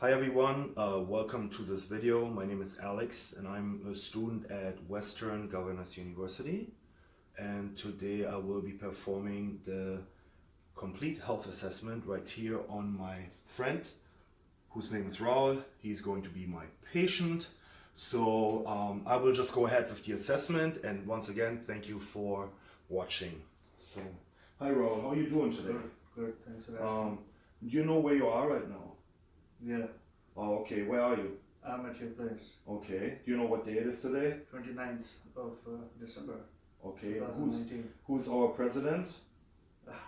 Hi everyone, welcome to this video. My name is Alex and I'm a student at Western Governors University, and today I will be performing the complete health assessment right here on my friend whose name is Raul. He's going to be my patient. So I will just go ahead with the assessment, and once again thank you for watching. So hi Raul, how are you doing today? Good, thanks for asking. Do you know where you are right now? Yeah, Oh, okay. Where are you? I'm at your place. Okay. Do you know what day it is today? 29th of December Okay. 2019. Who's our president?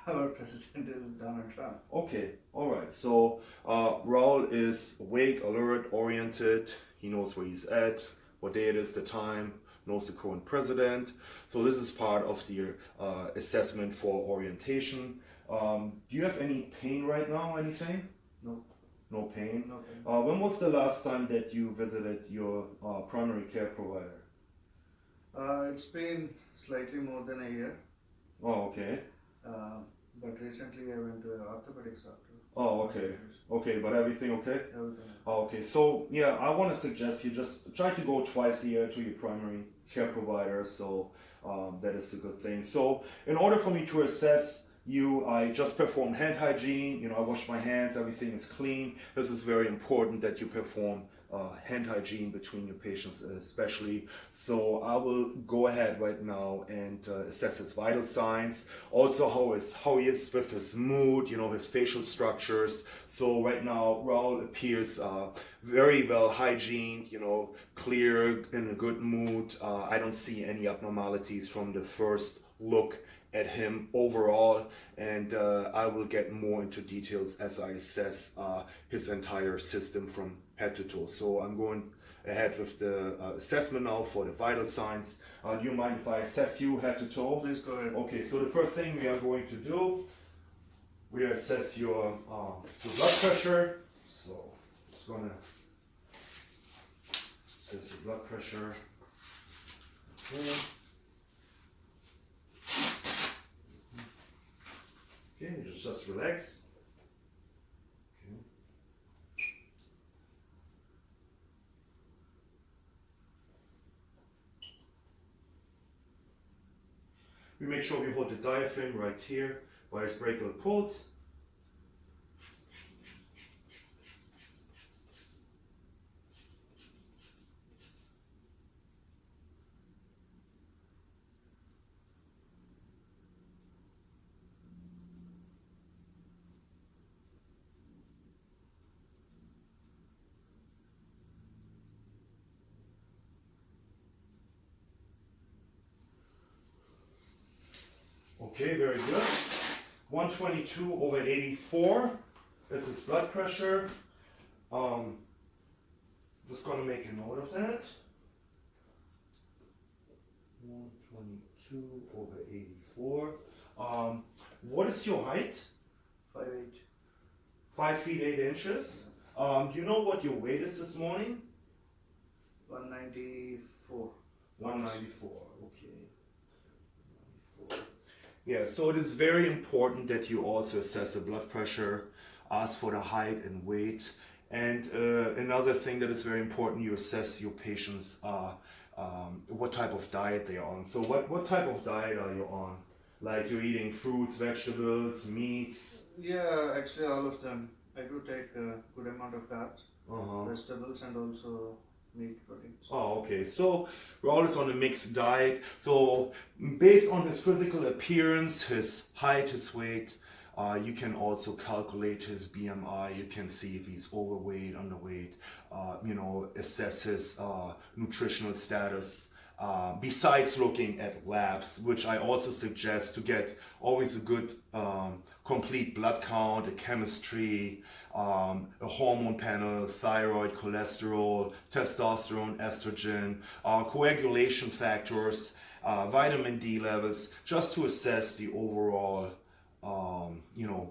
Our president is Donald Trump. Okay. All right. So Raul is awake, alert, oriented. He knows where he's at, what day it is, the time, knows the current president. So this is part of the assessment for orientation. Do you have any pain right now? Anything? No. No pain? No pain. When was the last time that you visited your primary care provider? It's been slightly more than a year. Oh, okay. But recently I went to an orthopedics doctor. Oh, okay. Okay, but everything okay? Everything. Oh, okay. So, yeah, I want to suggest you just try to go twice a year to your primary care provider. So, that is a good thing. So, in order for me to assess you, I just performed hand hygiene. You know, I washed my hands, everything is clean. This is very important that you perform hand hygiene between your patients especially. So I will go ahead right now and assess his vital signs. Also how he is with his mood, you know, his facial structures. So right now Raul appears very well hygiened, you know, clear, in a good mood. I don't see any abnormalities from the first look at him overall, and I will get more into details as I assess his entire system from head to toe. So I'm going ahead with the assessment now for the vital signs. Do you mind if I assess you head to toe? Please go ahead. Okay, so the first thing we are going to do, we assess your blood pressure. So it's gonna assess your blood pressure. Okay. Okay, just relax. Okay. We make sure we hold the diaphragm right here by his brachial pulse. Okay, very good. 122/84. This is blood pressure. Just gonna make a note of that. 122/84. What is your height? 5'8". 5 feet 8 inches. Do you know what your weight is this morning? 194. 194. Okay. 194. Yeah, so it is very important that you also assess the blood pressure, ask for the height and weight. And another thing that is very important, you assess your patients what type of diet they are on. So what type of diet are you on? Like you're eating fruits, vegetables, meats? Yeah, actually all of them. I do take a good amount of carbs, Uh-huh. vegetables, and also meat proteins. Oh, okay. So we're always on a mixed diet. So based on his physical appearance, his height, his weight, you can also calculate his BMI. You can see if he's overweight, underweight, assess his nutritional status. Besides looking at labs, which I also suggest to get always a good complete blood count, a chemistry, a hormone panel, thyroid, cholesterol, testosterone, estrogen, coagulation factors, vitamin D levels, just to assess the overall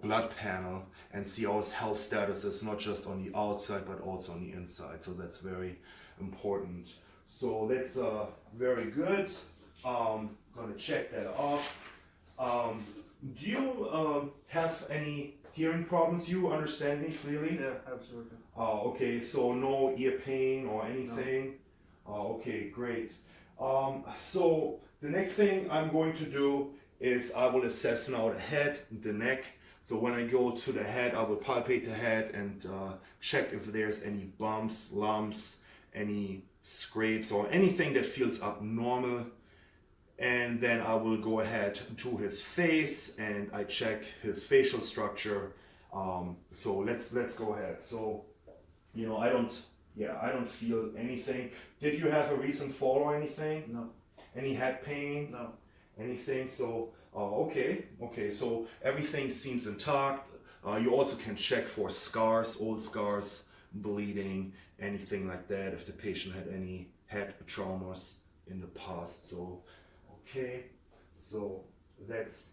blood panel and see how his health status is, not just on the outside but also on the inside. So that's very important. So that's very good. Gonna check that off. Do you have any hearing problems? You understand me clearly? Yeah, absolutely. Okay, so no ear pain or anything? Okay, great. So the next thing I'm going to do is I will assess now the head, the neck. So when I go to the head, I will palpate the head and check if there's any bumps, lumps, any scrapes or anything that feels abnormal. And then I will go ahead to his face and I check his facial structure. So let's go ahead. So I don't feel anything. Did you have a recent fall or anything? No, Any head pain? no. Anything? So okay. So everything seems intact. You also can check for scars, old scars, bleeding, anything like that. If the patient had any head traumas in the past. So okay. So that's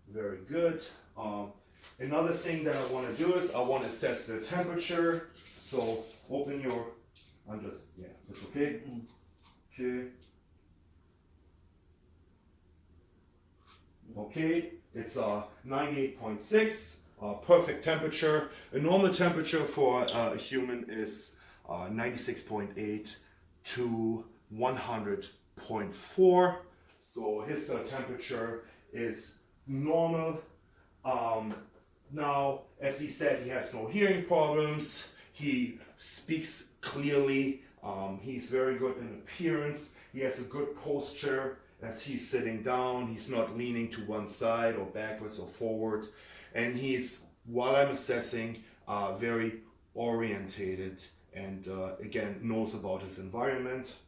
very good. Another thing that I want to do is I want to assess the temperature. So open your. That's okay. Okay. Okay, it's 98.6, perfect temperature. A normal temperature for a human is 96.8 to 100.4. So his temperature is normal. Now, as he said, he has no hearing problems. He speaks clearly. He's very good in appearance. He has a good posture. As he's sitting down, he's not leaning to one side or backwards or forward. And he's, while I'm assessing, very orientated and again knows about his environment.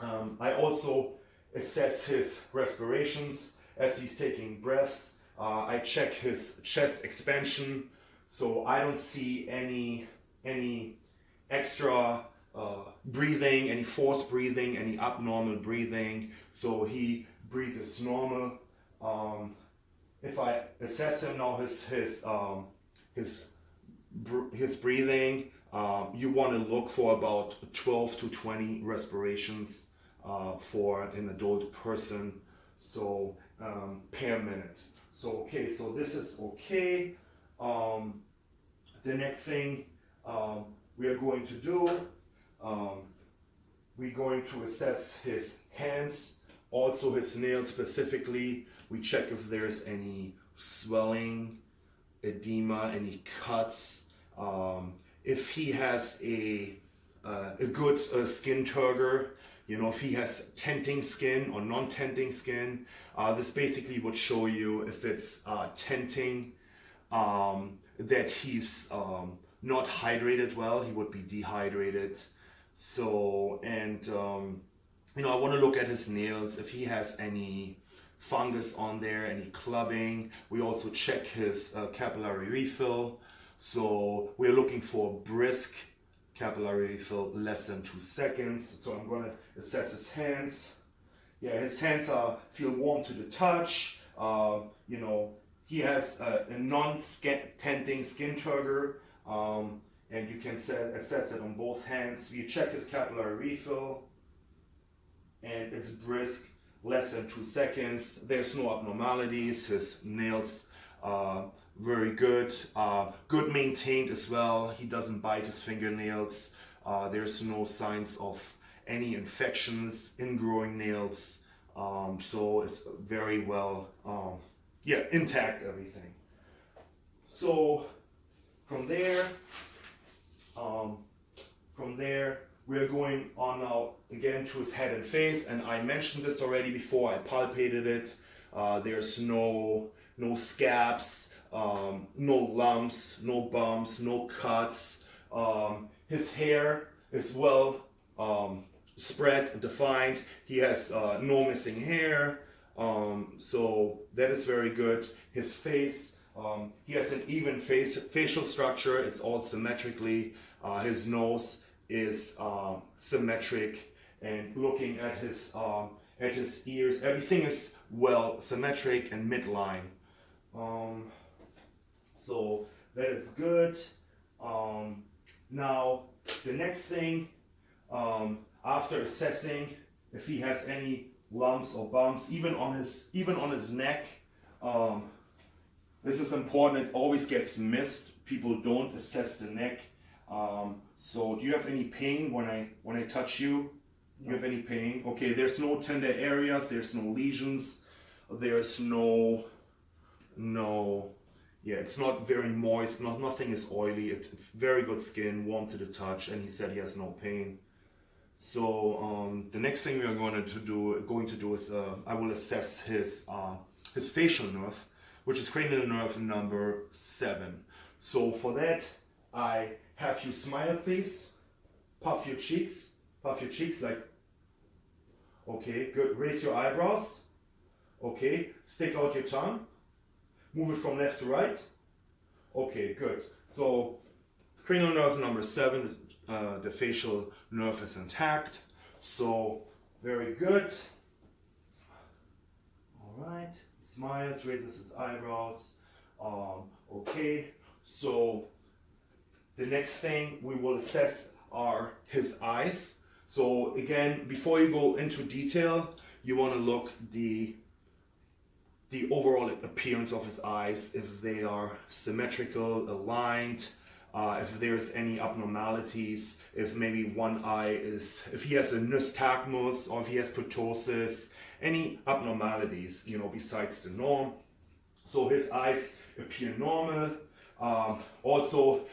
I also assess his respirations as he's taking breaths. I check his chest expansion, so I don't see any extra breathing, any forced breathing, any abnormal breathing. So he breathes normal. If I assess him now, his breathing, you want to look for about 12 to 20 respirations for an adult person. So per minute. So okay, so this is okay. The next thing we are going to do. We're going to assess his hands, also his nails specifically. We check if there's any swelling, edema, any cuts. If he has a good skin turgor, if he has tenting skin or non-tenting skin, this basically would show you if it's tenting, that he's not hydrated well, he would be dehydrated. So, and I want to look at his nails, if he has any fungus on there, any clubbing. We also check his capillary refill. So we're looking for brisk capillary refill, less than 2 seconds. So I'm going to assess his hands. Yeah, his hands feel warm to the touch. He has a non-tenting skin turgor. And you can assess it on both hands. We check his capillary refill, and it's brisk, less than 2 seconds. There's no abnormalities. His nails very good, good maintained as well. He doesn't bite his fingernails. There's no signs of any infections, ingrowing nails. So it's very well, intact, everything. So from there, we're going on now again to his head and face, and I mentioned this already before. I palpated it. There's no scabs, no lumps, no bumps, no cuts. His hair is well spread, defined. He has no missing hair, so that is very good. His face. He has an even facial structure. It's all symmetrically. His nose is symmetric, and looking at his ears, everything is well symmetric and midline. So that is good. Now the next thing, after assessing if he has any lumps or bumps, even on his neck. This is important. It always gets missed. People don't assess the neck. So do you have any pain when I touch you? No. You have any pain? Okay, there's no tender areas, there's no lesions, there's no, yeah, it's not very moist, nothing is oily, it's very good skin, warm to the touch, and he said he has no pain. So the next thing we are going to do is I will assess his facial nerve, which is cranial nerve number 7. So for that, I have you smile, please. Puff your cheeks like, okay, good. Raise your eyebrows. Okay, stick out your tongue. Move it from left to right. Okay, good. So cranial nerve number 7, the facial nerve is intact. So very good. All right, smiles, raises his eyebrows. Okay, so the next thing we will assess are his eyes. So again, before you go into detail, you want to look the overall appearance of his eyes, if they are symmetrical, aligned, if there's any abnormalities, if maybe one eye is, if he has a nystagmus or if he has ptosis, any abnormalities, besides the norm. So his eyes appear normal. Also,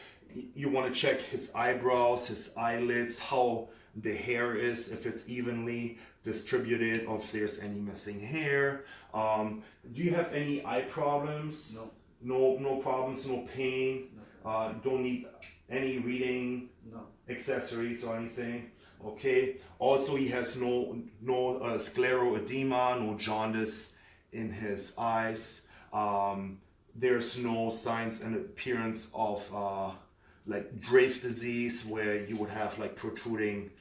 you want to check his eyebrows, his eyelids, how the hair is, if it's evenly distributed, or if there's any missing hair. Do you have any eye problems? No. No problems, no pain. No. Don't need any reading No. accessories or anything. Okay. Also, he has no scleroedema, no jaundice in his eyes. There's no signs and appearance of like Graves' disease, where you would have like protruding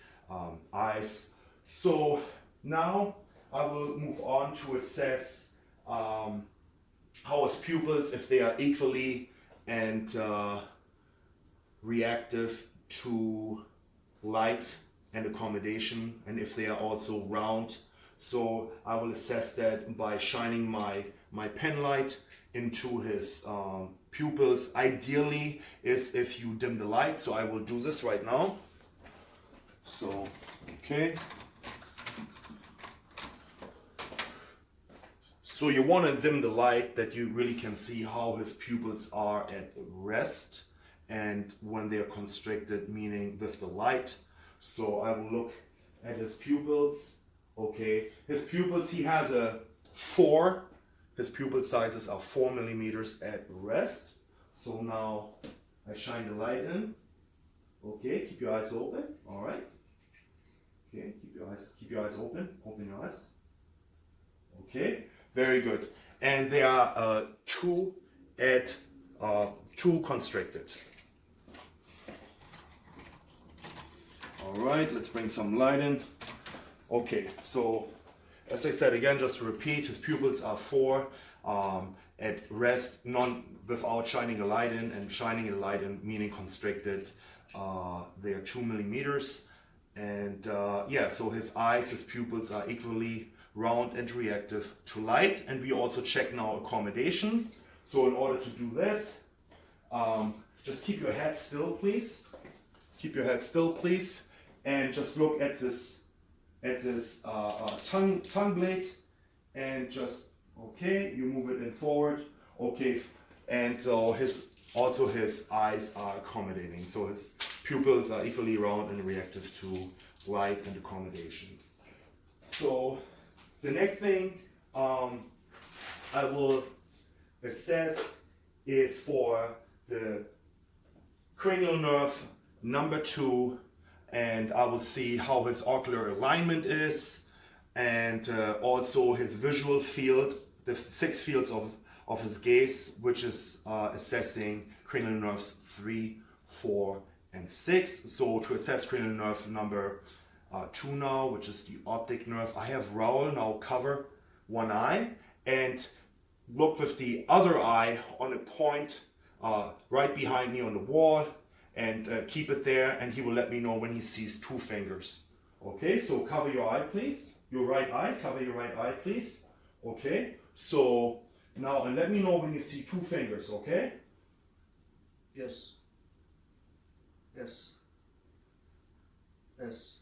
eyes. So now I will move on to assess how his pupils, if they are equally and reactive to light and accommodation, and if they are also round. So I will assess that by shining my pen light into his pupils. Ideally is if you dim the light, so I will do this right now. So, okay. So you want to dim the light that you really can see how his pupils are at rest and when they are constricted, meaning with the light. So I will look at his pupils. Okay, his pupils, he has a 4. His pupil sizes are 4 millimeters at rest. So now I shine the light in. Okay, keep your eyes open. All right. Okay, keep your eyes open. Open your eyes. Okay, very good. And they are 2 constricted. All right, let's bring some light in. Okay, so as I said again, just to repeat, his pupils are 4 at rest, without shining a light in, and shining a light in meaning constricted. They are 2 millimeters, and yeah, so his eyes, his pupils are equally round and reactive to light. And we also check now accommodation. So in order to do this, just keep your head still, please. Keep your head still, please, and just look at this tongue blade, and just, okay, you move it in forward. Okay, and so his eyes are accommodating. So his pupils are equally round and reactive to light and accommodation. So the next thing I will assess is for the cranial nerve number 2, and I will see how his ocular alignment is, and also his visual field, the 6 fields of his gaze, which is assessing cranial nerves 3, 4, and 6. So to assess cranial nerve number 2 now, which is the optic nerve, I have Raoul now cover one eye and look with the other eye on a point right behind me on the wall, and keep it there, and he will let me know when he sees 2 fingers. Okay, so cover your eye, please. Your right eye, cover your right eye, please. Okay, so Now, and let me know when you see two fingers, okay? Yes. Yes. Yes.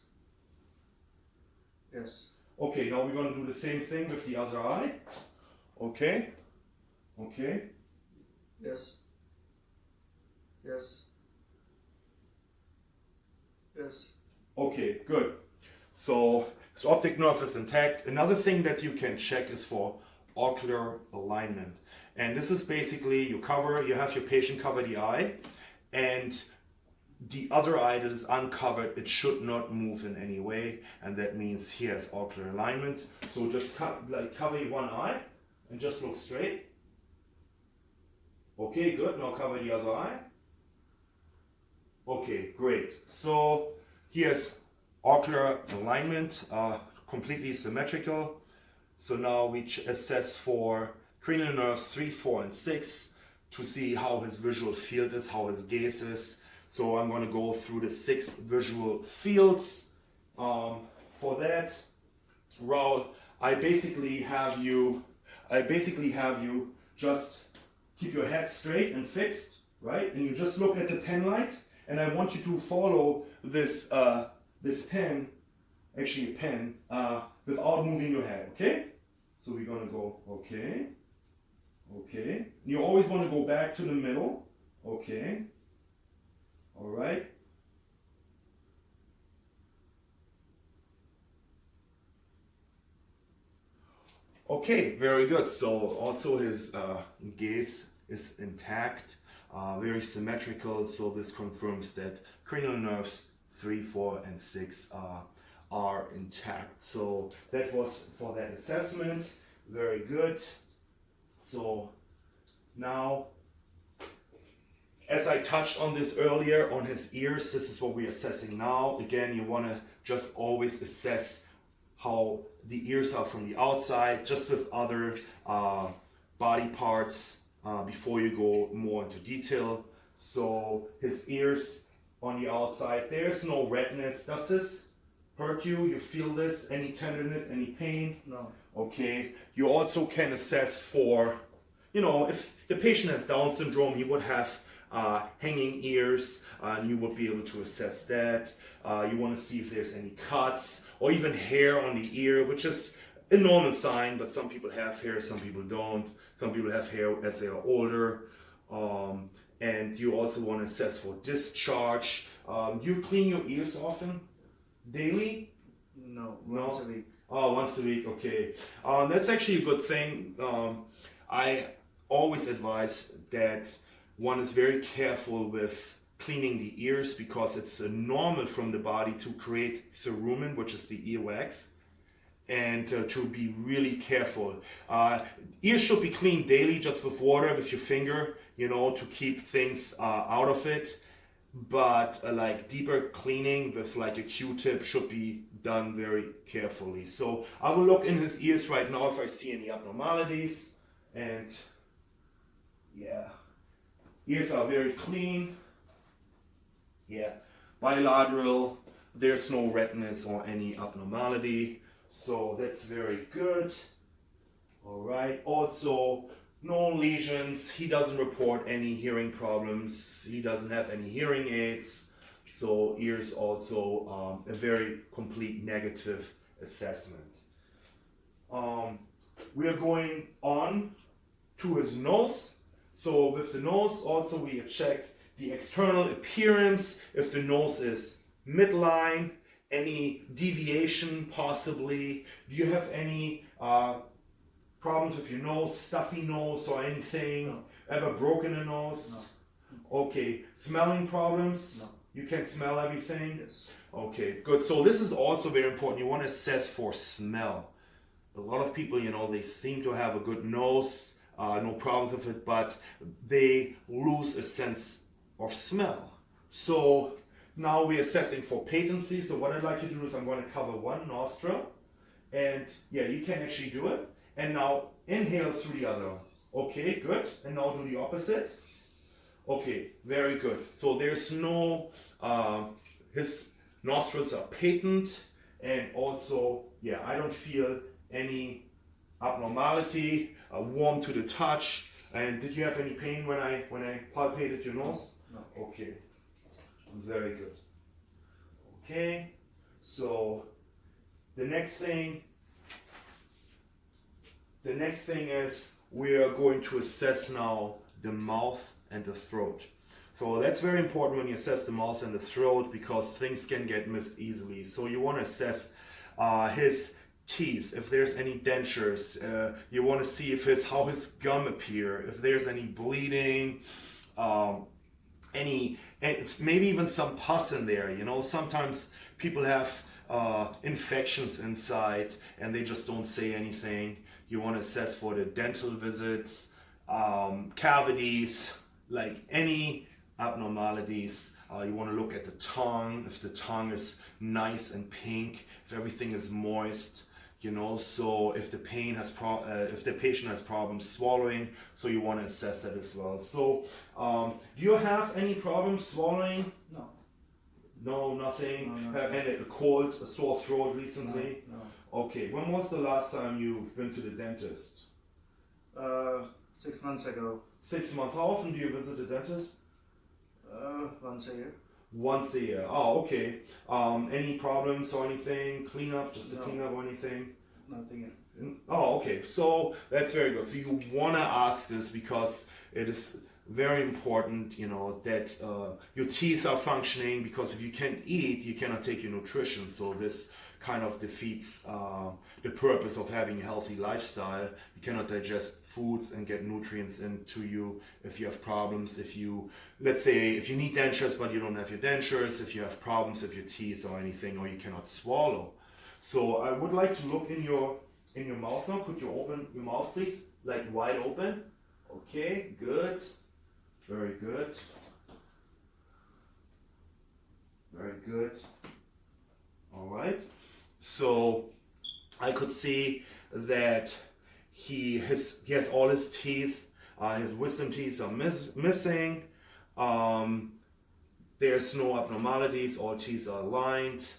Yes. Okay, now we're gonna do the same thing with the other eye. Okay? Okay? Yes. Yes. Yes. Okay, good. So his optic nerve is intact. Another thing that you can check is for ocular alignment. And this is basically you have your patient cover the eye, and the other eye that is uncovered, it should not move in any way, and that means he has ocular alignment. So just cover one eye and just look straight. Okay, good. Now cover the other eye. Okay, great. So he has ocular alignment, completely symmetrical. So now we assess for cranial nerves 3, 4, and 6 to see how his visual field is, how his gaze is. So I'm going to go through the 6 visual fields. For that, Raul, I basically have you just keep your head straight and fixed, right? And you just look at the pen light, and I want you to follow this this pen, actually a pen, without moving your head, okay? So we're gonna go, okay, okay. You always want to go back to the middle, okay. All right. Okay, very good. So also his gaze is intact, very symmetrical. So this confirms that cranial nerves 3, 4, and 6 are intact. So that was for that assessment. Very good. So now, as I touched on this earlier, on his ears, this is what we're assessing now. Again, you want to just always assess how the ears are from the outside, just with other body parts before you go more into detail. So his ears on the outside, there's no redness. Does this hurt you? You feel this? Any tenderness, any pain? No. Okay. You also can assess for, if the patient has Down syndrome, he would have hanging ears, and you would be able to assess that. You want to see if there's any cuts or even hair on the ear, which is a normal sign, but some people have hair, some people don't. Some people have hair as they are older. And you also want to assess for discharge. You clean your ears often? Daily? No. Once a week. Oh, once a week, okay. That's actually a good thing. I always advise that one is very careful with cleaning the ears because it's normal from the body to create cerumen, which is the earwax, and to be really careful. Ears should be cleaned daily just with water, with your finger, to keep things out of it. But like deeper cleaning with like a Q-tip should be done very carefully. So I will look in his ears right now if I see any abnormalities. And yeah, ears are very clean. Yeah, bilateral, there's no redness or any abnormality. So that's very good. All right, also no lesions. He doesn't report any hearing problems. He doesn't have any hearing aids. So ears also a very complete negative assessment. We are going on to his nose. So with the nose also we check the external appearance, if the nose is midline, any deviation possibly. Do you have any problems with your nose, stuffy nose or anything? No. Ever broken a nose? No. Okay. Smelling problems? No. You can smell everything? Yes. Okay, good. So this is also very important. You want to assess for smell. A lot of people, they seem to have a good nose, no problems with it, but they lose a sense of smell. So now we're assessing for patency. So what I'd like you to do is I'm going to cover one nostril. And yeah, you can actually do it. And now inhale through the other one. Okay, good. And now do the opposite. Okay, very good. So there's no, his nostrils are patent. And also, yeah, I don't feel any abnormality, warm to the touch. And did you have any pain when I palpated your nose? No. Okay, very good. Okay, so the next thing is we are going to assess now the mouth and the throat. So that's very important when you assess the mouth and the throat because things can get missed easily. So you want to assess his teeth, if there's any dentures. You want to see how his gum appear, if there's any bleeding, and maybe even some pus in there. You know, sometimes people have infections inside and they just don't say anything. You want to assess for the dental visits, cavities, like any abnormalities. You want to look at the tongue, if the tongue is nice and pink, if everything is moist, you know. So if the if the patient has problems swallowing, so you want to assess that as well. So do you have any problems swallowing? No. No, nothing. No. Have had a cold, a sore throat recently? No. Okay. When was the last time you've been to the dentist? 6 months ago. 6 months. How often do you visit the dentist? Once a year. Once a year. Oh, okay. Any problems or anything? Cleanup, just a No. cleanup or anything? Nothing. Oh, okay. So that's very good. So you want to ask this because it is very important, you know, that your teeth are functioning, because if you can't eat, you cannot take your nutrition. So this kind of defeats the purpose of having a healthy lifestyle. You cannot digest foods and get nutrients into you if you have problems. If you, let's say, if you need dentures but you don't have your dentures, if you have problems with your teeth or anything, or you cannot swallow. So I would like to look in your mouth now. Could you open your mouth, please? Like wide open. Okay, good. Very good. Very good. All right. So I could see that he has all his teeth. His wisdom teeth are missing. There's no abnormalities. All teeth are aligned.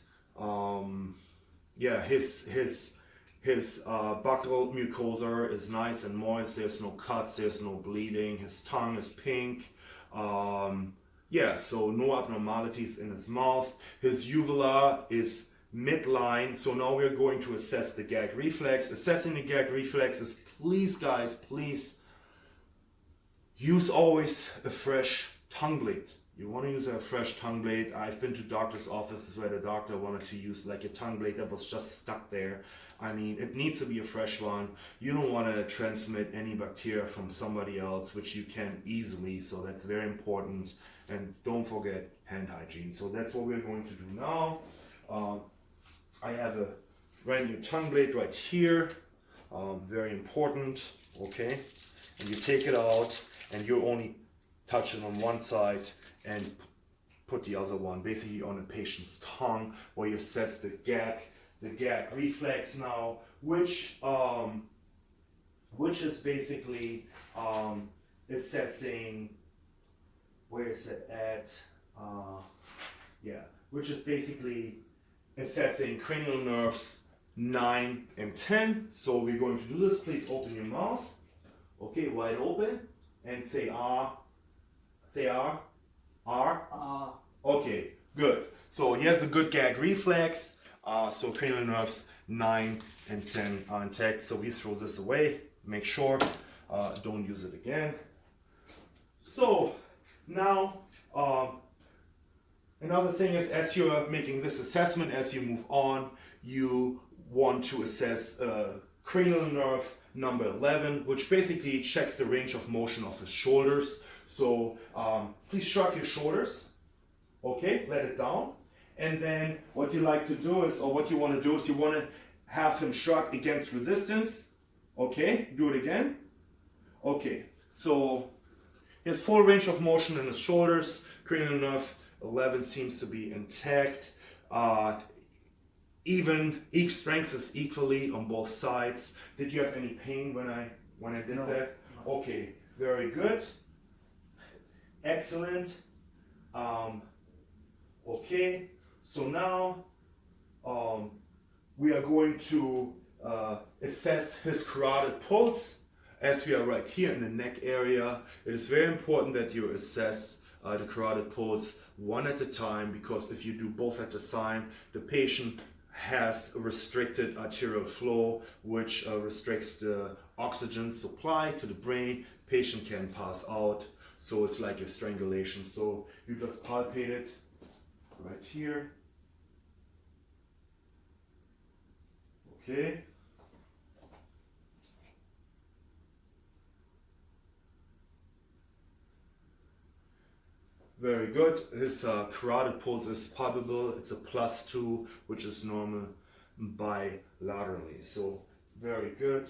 Yeah, his buccal mucosa is nice and moist. There's no cuts. There's no bleeding. His tongue is pink. Yeah, so no abnormalities in his mouth. His uvula is midline. So now we're going to assess the gag reflex. Assessing the gag reflex is, please guys, please use always a fresh tongue blade. You want to use a fresh tongue blade. I've been to doctor's offices where the doctor wanted to use like a tongue blade that was just stuck there. I mean, it needs to be a fresh one. You don't want to transmit any bacteria from somebody else, which you can easily. So that's very important. And don't forget hand hygiene. So that's what we're going to do now. I have a brand new tongue blade right here. Very important. Okay. And you take it out and you only touch it on one side and put the other one basically on the patient's tongue, where you assess the gag reflex now, which is basically assessing, where is it at? Yeah, which is basically assessing cranial nerves 9 and 10. So we're going to do this. Please open your mouth. Okay, wide open, and say R. Say R. R. Okay, good. So he has a good gag reflex. So cranial nerves 9 and 10 are intact. So we throw this away. Make sure don't use it again. So now another thing is, as you're making this assessment, as you move on, you want to assess cranial nerve number 11, which basically checks the range of motion of his shoulders. So please shrug your shoulders. Okay, let it down. And then what you like to do is, or what you want to do is, you want to have him shrug against resistance. Okay, do it again. Okay, so he has full range of motion in his shoulders. Cranial nerve 11 seems to be intact. Each strength is equally on both sides. Did you have any pain when I did that? No. Okay, very good. Excellent. Okay, so now we are going to assess his carotid pulse. As we are right here in the neck area, it is very important that you assess the carotid pulse one at a time, because if you do both at the time, the patient has restricted arterial flow, which restricts the oxygen supply to the brain. Patient can pass out, so it's like a strangulation. So you just palpate it right here. Okay. Very good. His carotid pulse is palpable. It's a +2, which is normal bilaterally. So very good.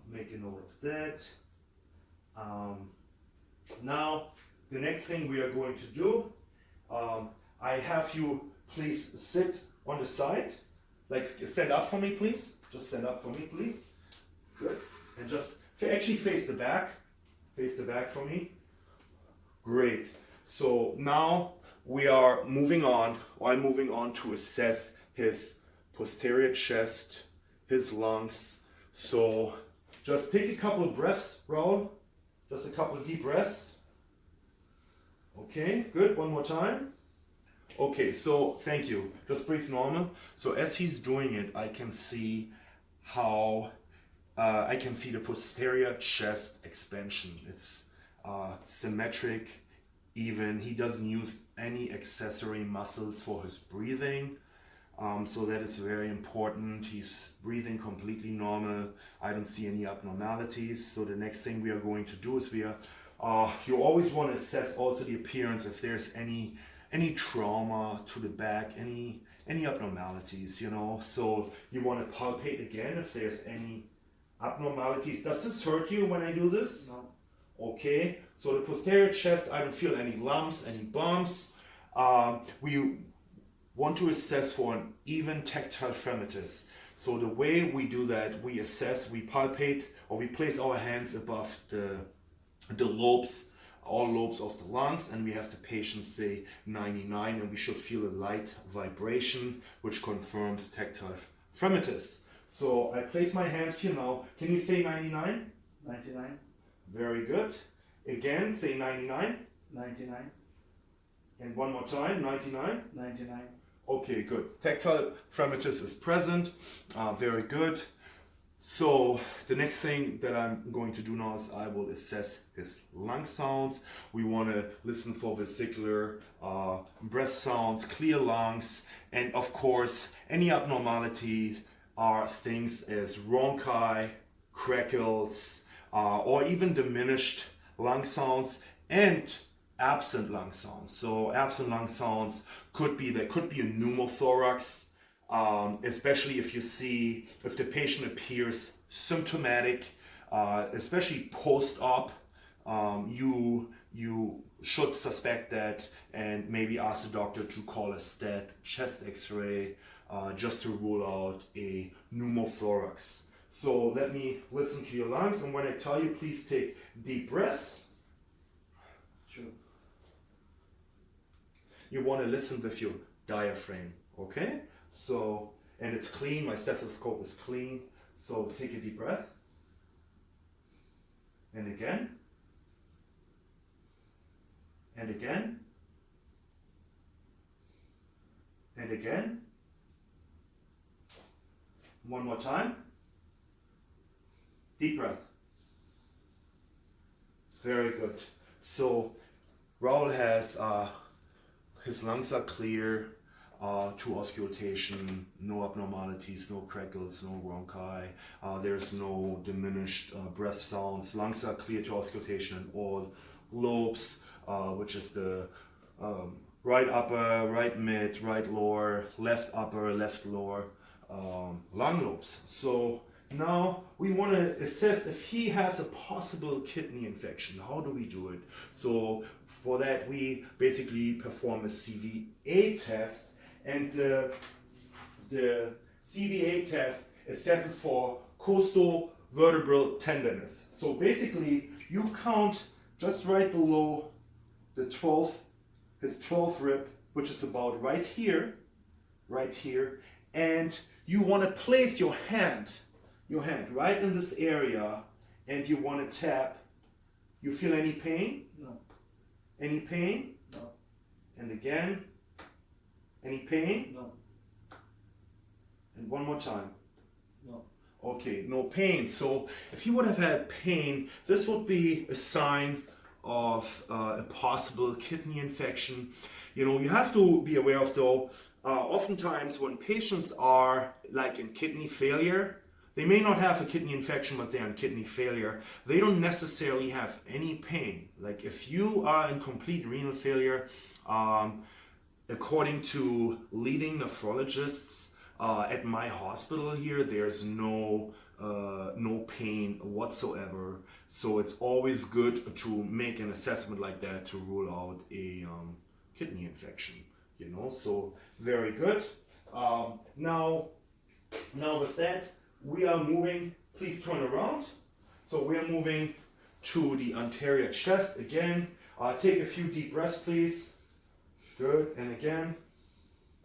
Make a note of that. Now, the next thing we are going to do, I have you please sit on the side. Like, stand up for me, please. Just stand up for me, please. Good. And just actually face the back. Face the back for me. Great. So now we are moving on, or I'm moving on to assess his posterior chest, his lungs. So just take a couple of breaths, Raul. Just a couple of deep breaths. Okay, good. One more time. Okay, so thank you. Just breathe normal. So as he's doing it, I can see how I can see the posterior chest expansion. It's symmetric. Even he doesn't use any accessory muscles for his breathing, so that is very important. He's breathing completely normal. I don't see any abnormalities. So the next thing we are going to do is you always want to assess also the appearance, if there's any trauma to the back, any abnormalities, you know. So you want to palpate again if there's any abnormalities. Does this hurt you when I do this? No. Okay, so the posterior chest, I don't feel any lumps, any bumps. We want to assess for an even tactile fremitus. So the way we do that, we assess, we palpate, or we place our hands above the lobes, all lobes of the lungs, and we have the patient say 99, and we should feel a light vibration, which confirms tactile fremitus. So I place my hands here now. Can you say 99? 99. Very good. Again, say 99. 99. And one more time, 99. 99. Okay, good. Tactile fremitus is present. Very good. So the next thing that I'm going to do now is I will assess his lung sounds. We want to listen for vesicular breath sounds, clear lungs, and of course, any abnormalities are things as rhonchi, crackles, or even diminished lung sounds and absent lung sounds. So absent lung sounds could be a pneumothorax, especially if the patient appears symptomatic, especially post-op. You should suspect that and maybe ask the doctor to call a STAT chest x-ray just to rule out a pneumothorax. So let me listen to your lungs, and when I tell you, please take deep breaths. Sure. You want to listen with your diaphragm, okay? So, and it's clean, my stethoscope is clean. So take a deep breath. And again. And again. And again. One more time. Deep breath. Very good. So Raul has his lungs are clear, to auscultation, no abnormalities, no crackles, no bronchi. There's no diminished breath sounds. Lungs are clear to auscultation in all lobes, which is the right upper, right mid, right lower, left upper, left lower lung lobes. So now we want to assess if he has a possible kidney infection. How do we do it? So for that we basically perform a CVA test, and the CVA test assesses for costovertebral tenderness. So basically you count just right below the 12th, his 12th rib, which is about right here, and you want to place your hand your hand right in this area and you want to tap, you feel any pain? No. Any pain? No. And again, any pain? No. And one more time. No. Okay, no pain. So if you would have had pain, this would be a sign of a possible kidney infection. You know, you have to be aware of though, oftentimes when patients are like in kidney failure, they may not have a kidney infection, but they're in kidney failure. They don't necessarily have any pain. Like if you are in complete renal failure, according to leading nephrologists at my hospital here, there's no pain whatsoever. So it's always good to make an assessment like that to rule out a kidney infection. You know, so very good. Now with that, we are moving. Please turn around. So we are moving to the anterior chest again. Take a few deep breaths, please. Good, and again,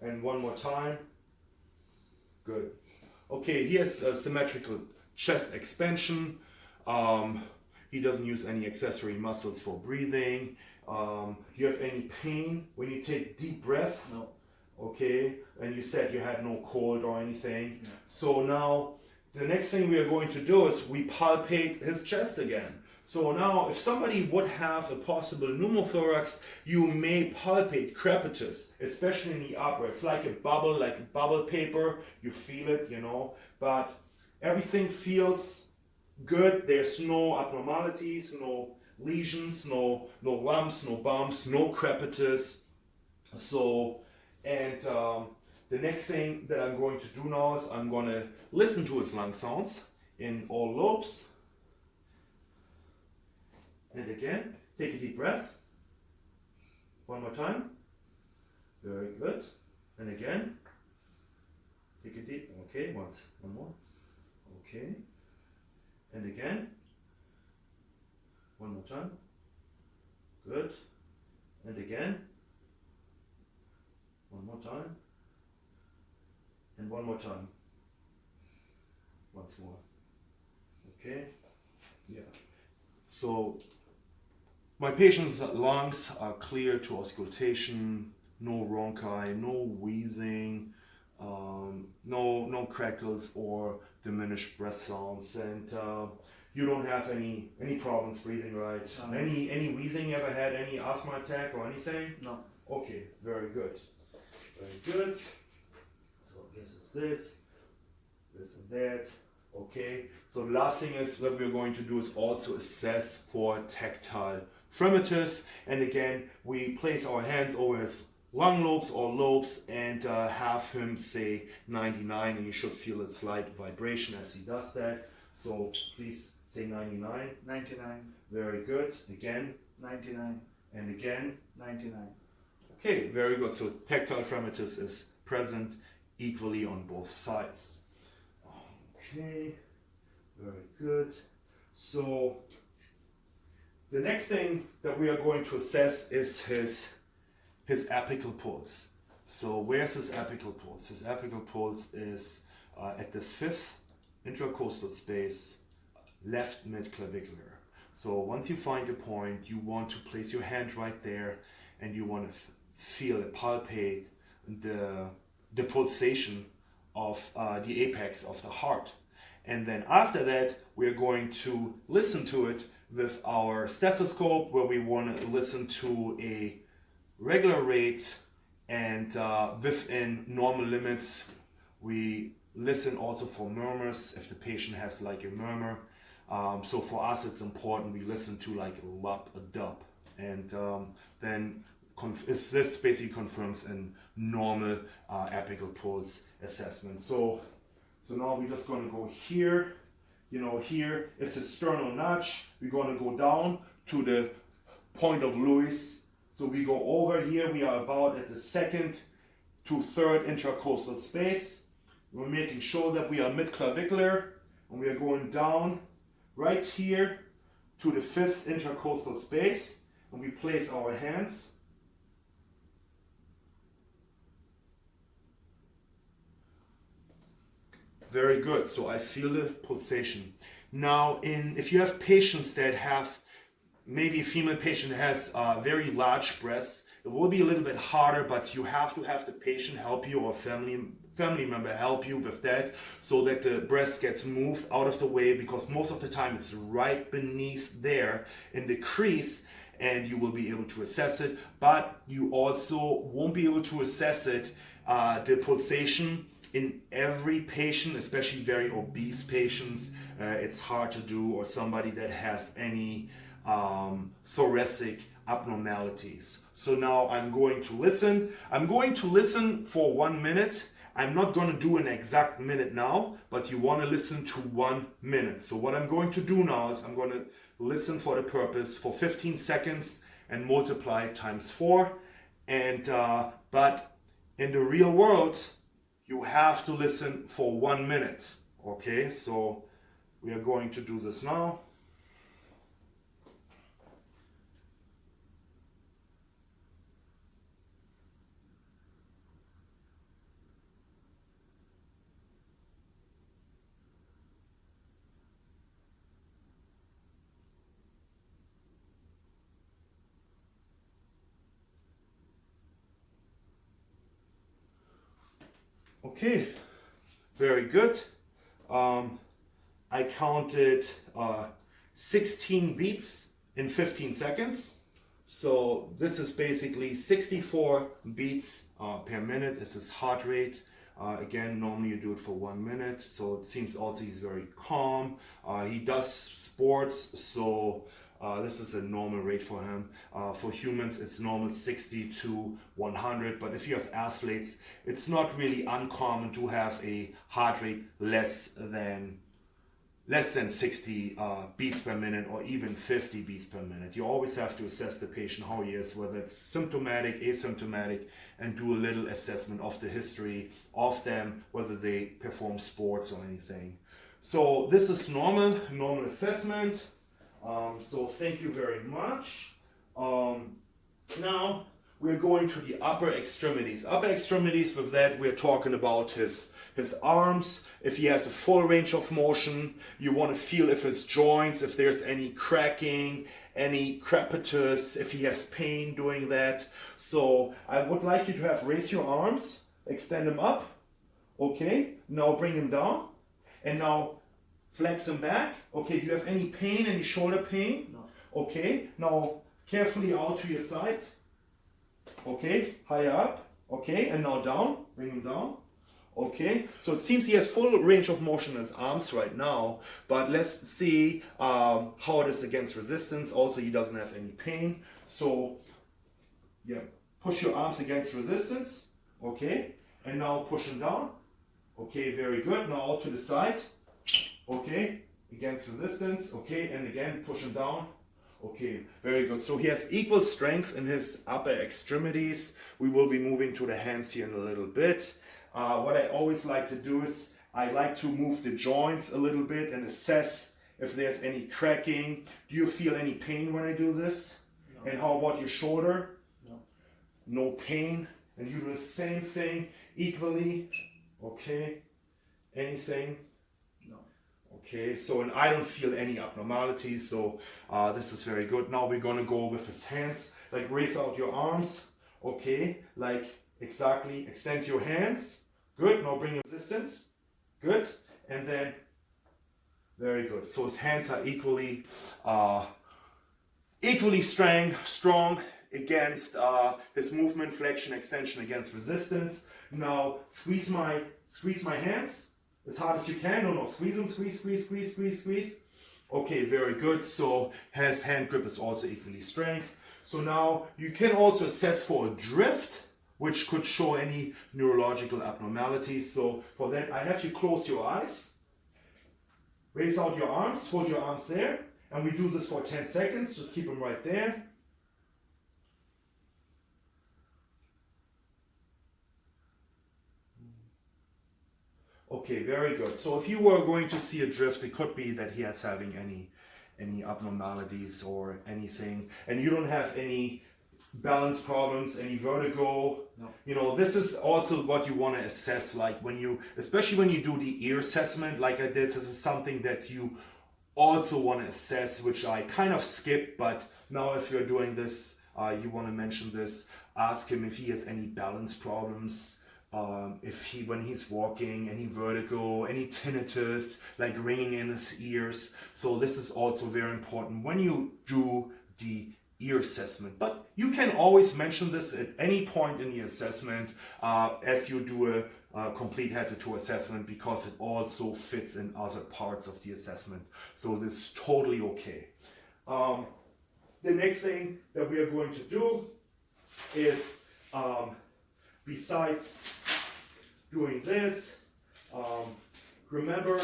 and one more time. Good. Okay, here's a symmetrical chest expansion. He doesn't use any accessory muscles for breathing. Do you have any pain when you take deep breaths? No. Okay, and you said you had no cold or anything. No. So now the next thing we are going to do is we palpate his chest again. So now if somebody would have a possible pneumothorax, you may palpate crepitus, especially in the upper. It's like a bubble paper. You feel it, you know, but everything feels good. There's no abnormalities, no lesions, no lumps, no bumps, no crepitus. So, and the next thing that I'm going to do now is I'm going to listen to his lung sounds in all lobes. And again, take a deep breath. One more time. Very good. And again, take a deep, okay, one more. Okay. And again, one more time. Good. And again, one more time. And one more time. Once more. Okay. Yeah. So my patient's lungs are clear to auscultation, no rhonchi, no wheezing, no crackles or diminished breath sounds, and you don't have any problems breathing, right? Any wheezing you ever had? Any asthma attack or anything? No. Okay, very good. Very good. So this is this and that. Okay, so the last thing is that we're going to do is also assess for tactile fremitus. And again, we place our hands over his lung lobes or lobes and have him say 99, and you should feel a slight vibration as he does that. So please say 99. 99. Very good. Again. 99. And again. 99. Okay, very good. So tactile fremitus is present equally on both sides. Okay, very good. So the next thing that we are going to assess is his apical pulse. So where's his apical pulse? His apical pulse is at the 5th intercostal space, left mid-clavicular. So once you find a point, you want to place your hand right there and you want to feel it, palpate the pulsation of the apex of the heart. And then after that, we're going to listen to it with our stethoscope, where we want to listen to a regular rate and within normal limits. We listen also for murmurs if the patient has like a murmur. So for us, it's important we listen to like a lup, a dub, and then this basically confirms a normal apical pulse assessment. So now we're just going to go here. You know, here is the sternal notch. We're going to go down to the point of Lewis. So we go over here. We are about at the 2nd to 3rd intercostal space. We're making sure that we are mid-clavicular, and we are going down right here to the 5th intercostal space, and we place our hands. very good. So I feel the pulsation. Now, if you have patients that have, maybe a female patient has very large breasts, it will be a little bit harder, but you have to have the patient help you or family member help you with that so that the breast gets moved out of the way, because most of the time it's right beneath there in the crease, and you will be able to assess it, but you also won't be able to assess it, the pulsation in every patient, especially very obese patients. It's hard to do, or somebody that has any thoracic abnormalities. So now I'm going to listen. I'm going to listen for 1 minute. I'm not going to do an exact minute now, but you want to listen to 1 minute. So what I'm going to do now is I'm going to listen for the purpose for 15 seconds and multiply it times 4. And but in the real world, you have to listen for 1 minute. Okay, so we are going to do this now. Okay, very good. I counted 16 beats in 15 seconds. So this is basically 64 beats per minute. This is heart rate. Again, normally you do it for 1 minute. So it seems also he's very calm. He does sports, so this is a normal rate for him. For humans, it's normal 60 to 100. But if you have athletes, it's not really uncommon to have a heart rate less than 60 beats per minute, or even 50 beats per minute. You always have to assess the patient, how he is, whether it's symptomatic, asymptomatic, and do a little assessment of the history of them, whether they perform sports or anything. So this is normal assessment. So thank you very much. Now we're going to the upper extremities. Upper extremities, with that we're talking about his arms. If he has a full range of motion, you want to feel if his joints, if there's any cracking, any crepitus, if he has pain doing that. So I would like you to raise your arms, extend them up. Okay, now bring them down, and now flex them back. Okay, do you have any pain, any shoulder pain? No. Okay, now carefully out to your side. Okay, higher up. Okay, and now down, bring them down. Okay, so it seems he has full range of motion in his arms right now, but let's see how it is against resistance. Also, he doesn't have any pain. So, yeah, push your arms against resistance. Okay, and now push them down. Okay, very good. Now out to the side. Okay, against resistance. Okay, and again, push them down. Okay, very good. So he has equal strength in his upper extremities. We will be moving to the hands here in a little bit. What I always like to do is I like to move the joints a little bit and assess if there's any cracking. Do you feel any pain when I do this? No. And how about your shoulder? No. No pain. And you do the same thing equally. Okay. Anything? No. Okay, so and I don't feel any abnormalities, so this is very good. Now we're gonna go with his hands, like raise out your arms. Okay, like exactly, extend your hands. Good, now bring your resistance. Good, and then, very good. So his hands are equally strong against his movement, flexion, extension against resistance. Now squeeze my hands as hard as you can. No, squeeze them, squeeze. Okay, very good. So his hand grip is also equally strength. So now you can also assess for a drift, which could show any neurological abnormalities. So for that, I have you close your eyes, raise out your arms, hold your arms there, and we do this for 10 seconds. Just keep them right there. Okay, very good. So if you were going to see a drift, it could be that he is having any abnormalities or anything, and you don't have any balance problems, any vertigo. No. You know, this is also what you want to assess, like when you, especially when you do the ear assessment, like I did, this is something that you also want to assess, which I kind of skipped, but now as we are doing this, you want to mention this, ask him if he has any balance problems, if he, when he's walking, any vertigo, any tinnitus, like ringing in his ears. So this is also very important when you do the ear assessment. But you can always mention this at any point in the assessment as you do a complete head-to-toe assessment, because it also fits in other parts of the assessment. So this is totally okay. The next thing that we are going to do is, besides doing this, remember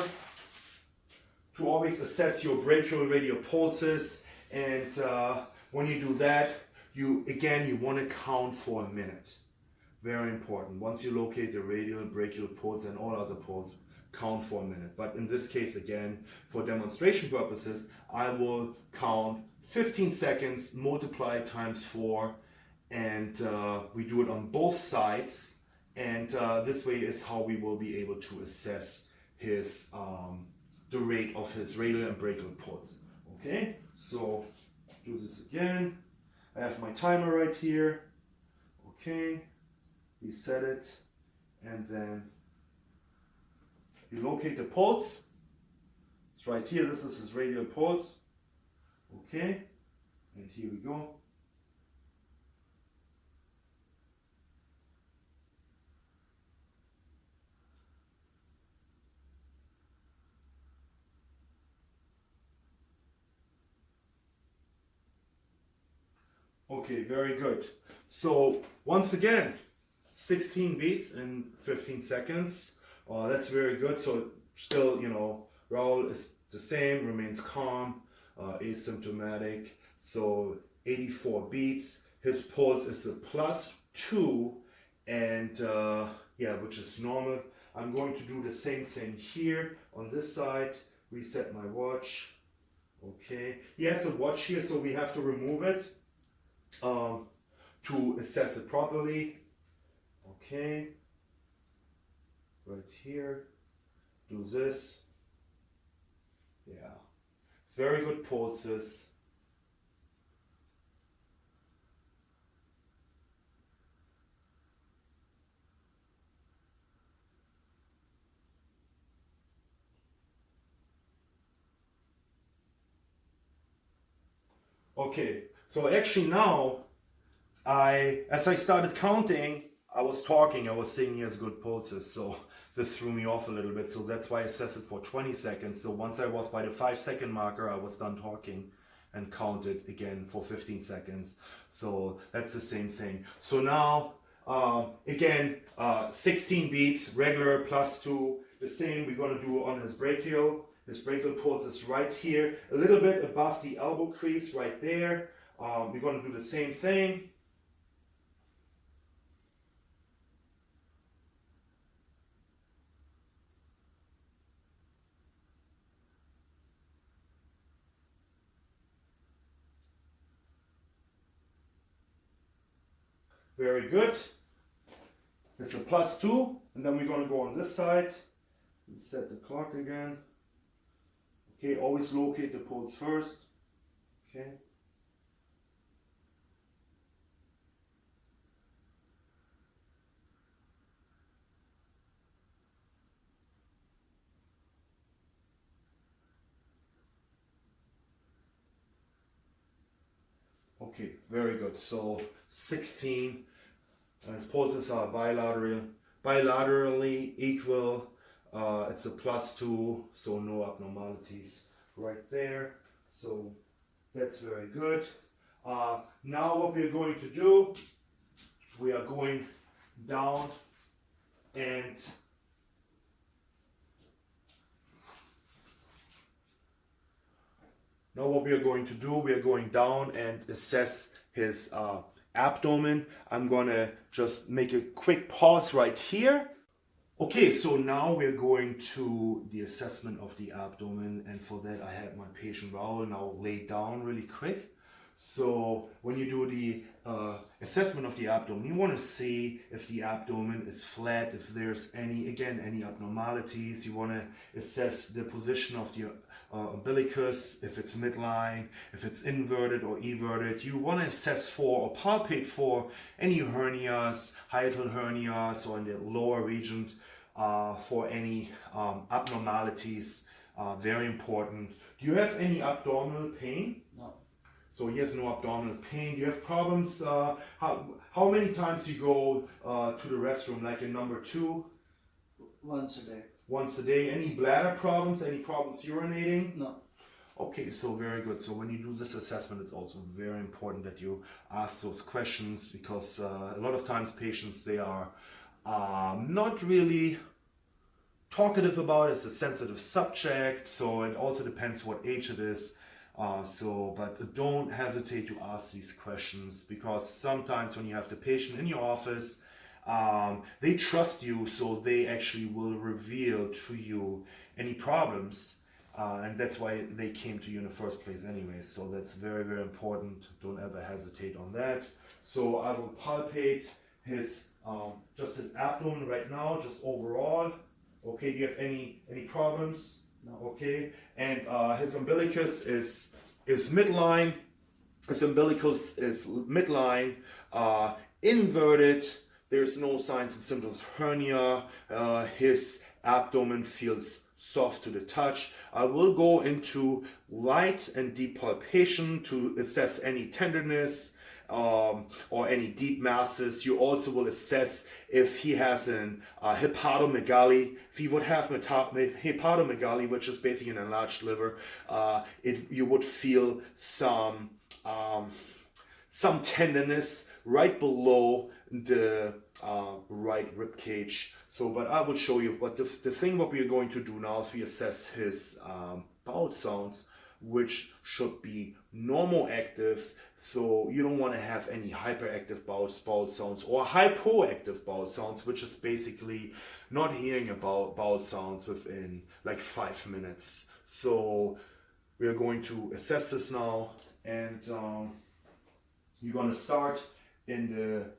to always assess your brachial radial pulses, and when you do that, you want to count for a minute. Very important. Once you locate the radial, brachial pulse and all other pulses, count for a minute. But in this case, again, for demonstration purposes, I will count 15 seconds multiplied times 4, and we do it on both sides, and this way is how we will be able to assess his the rate of his radial and brachial pulse. Okay, so do this again. I have my timer right here. Okay, we set it, and then you locate the pulse. It's right here. This is his radial pulse. Okay, and here we go. Okay, very good. So once again, 16 beats in 15 seconds. That's very good. So still, you know, Raul is the same, remains calm, asymptomatic. So 84 beats. His pulse is a +2, and yeah, which is normal. I'm going to do the same thing here on this side. Reset my watch. Okay, he has a watch here, so we have to remove it to assess it properly. Okay, right here, do this. Yeah, it's very good pulses. Okay, so actually now, as I started counting, I was talking, I was saying he has good pulses, so this threw me off a little bit, so that's why I set it for 20 seconds. So once I was by the 5-second marker, I was done talking and counted again for 15 seconds. So that's the same thing. So now, again, 16 beats, regular +2, the same we're gonna do on his brachial. His brachial pulse is right here, a little bit above the elbow crease, right there. We're going to do the same thing. Very good. It's a +2, and then we're going to go on this side and set the clock again. Okay, always locate the pulse first. Okay. Okay, very good. So 16. His pulses are bilaterally equal. It's a +2, so no abnormalities right there. So that's very good. Now what we're going to do, we are going down and now what we are going to do, we are going down and assess his abdomen. I'm gonna just make a quick pause right here. Okay, so now we're going to the assessment of the abdomen, and for that I had my patient Raul now lay down really quick. So when you do the assessment of the abdomen, you want to see if the abdomen is flat, if there's any abnormalities. You want to assess the position of the umbilicus, if it's midline, if it's inverted or everted. You want to assess for or palpate for any hernias, hiatal hernias, or in the lower region for any abnormalities. Very important. Do you have any abdominal pain? No. So he has no abdominal pain. Do you have problems? How many times you go to the restroom, like in number 2? Once a day. Once a day. Any bladder problems? Any problems urinating? No. Okay, so very good. So when you do this assessment, it's also very important that you ask those questions, because a lot of times patients, they are not really talkative about it. It's a sensitive subject, so it also depends what age it is. But don't hesitate to ask these questions, because sometimes when you have the patient in your office, they trust you, so they actually will reveal to you any problems, and that's why they came to you in the first place anyway. So that's very, very important. Don't ever hesitate on that. So I will palpate his just his abdomen right now, just overall. Okay, do you have any problems? No. Okay, and his umbilicus is midline. His umbilicus is midline, inverted. There's no signs and symptoms of hernia. His abdomen feels soft to the touch. I will go into light and deep palpation to assess any tenderness or any deep masses. You also will assess if he has an hepatomegaly. If he would have hepatomegaly, which is basically an enlarged liver, you would feel some tenderness right below the right rib cage. So, but I will show you. But the thing what we are going to do now is we assess his bowel sounds, which should be normal active. So you don't want to have any hyperactive bowel sounds or hypoactive bowel sounds, which is basically not hearing about bowel sounds within like 5 minutes. So we are going to assess this now, and you're going to start in the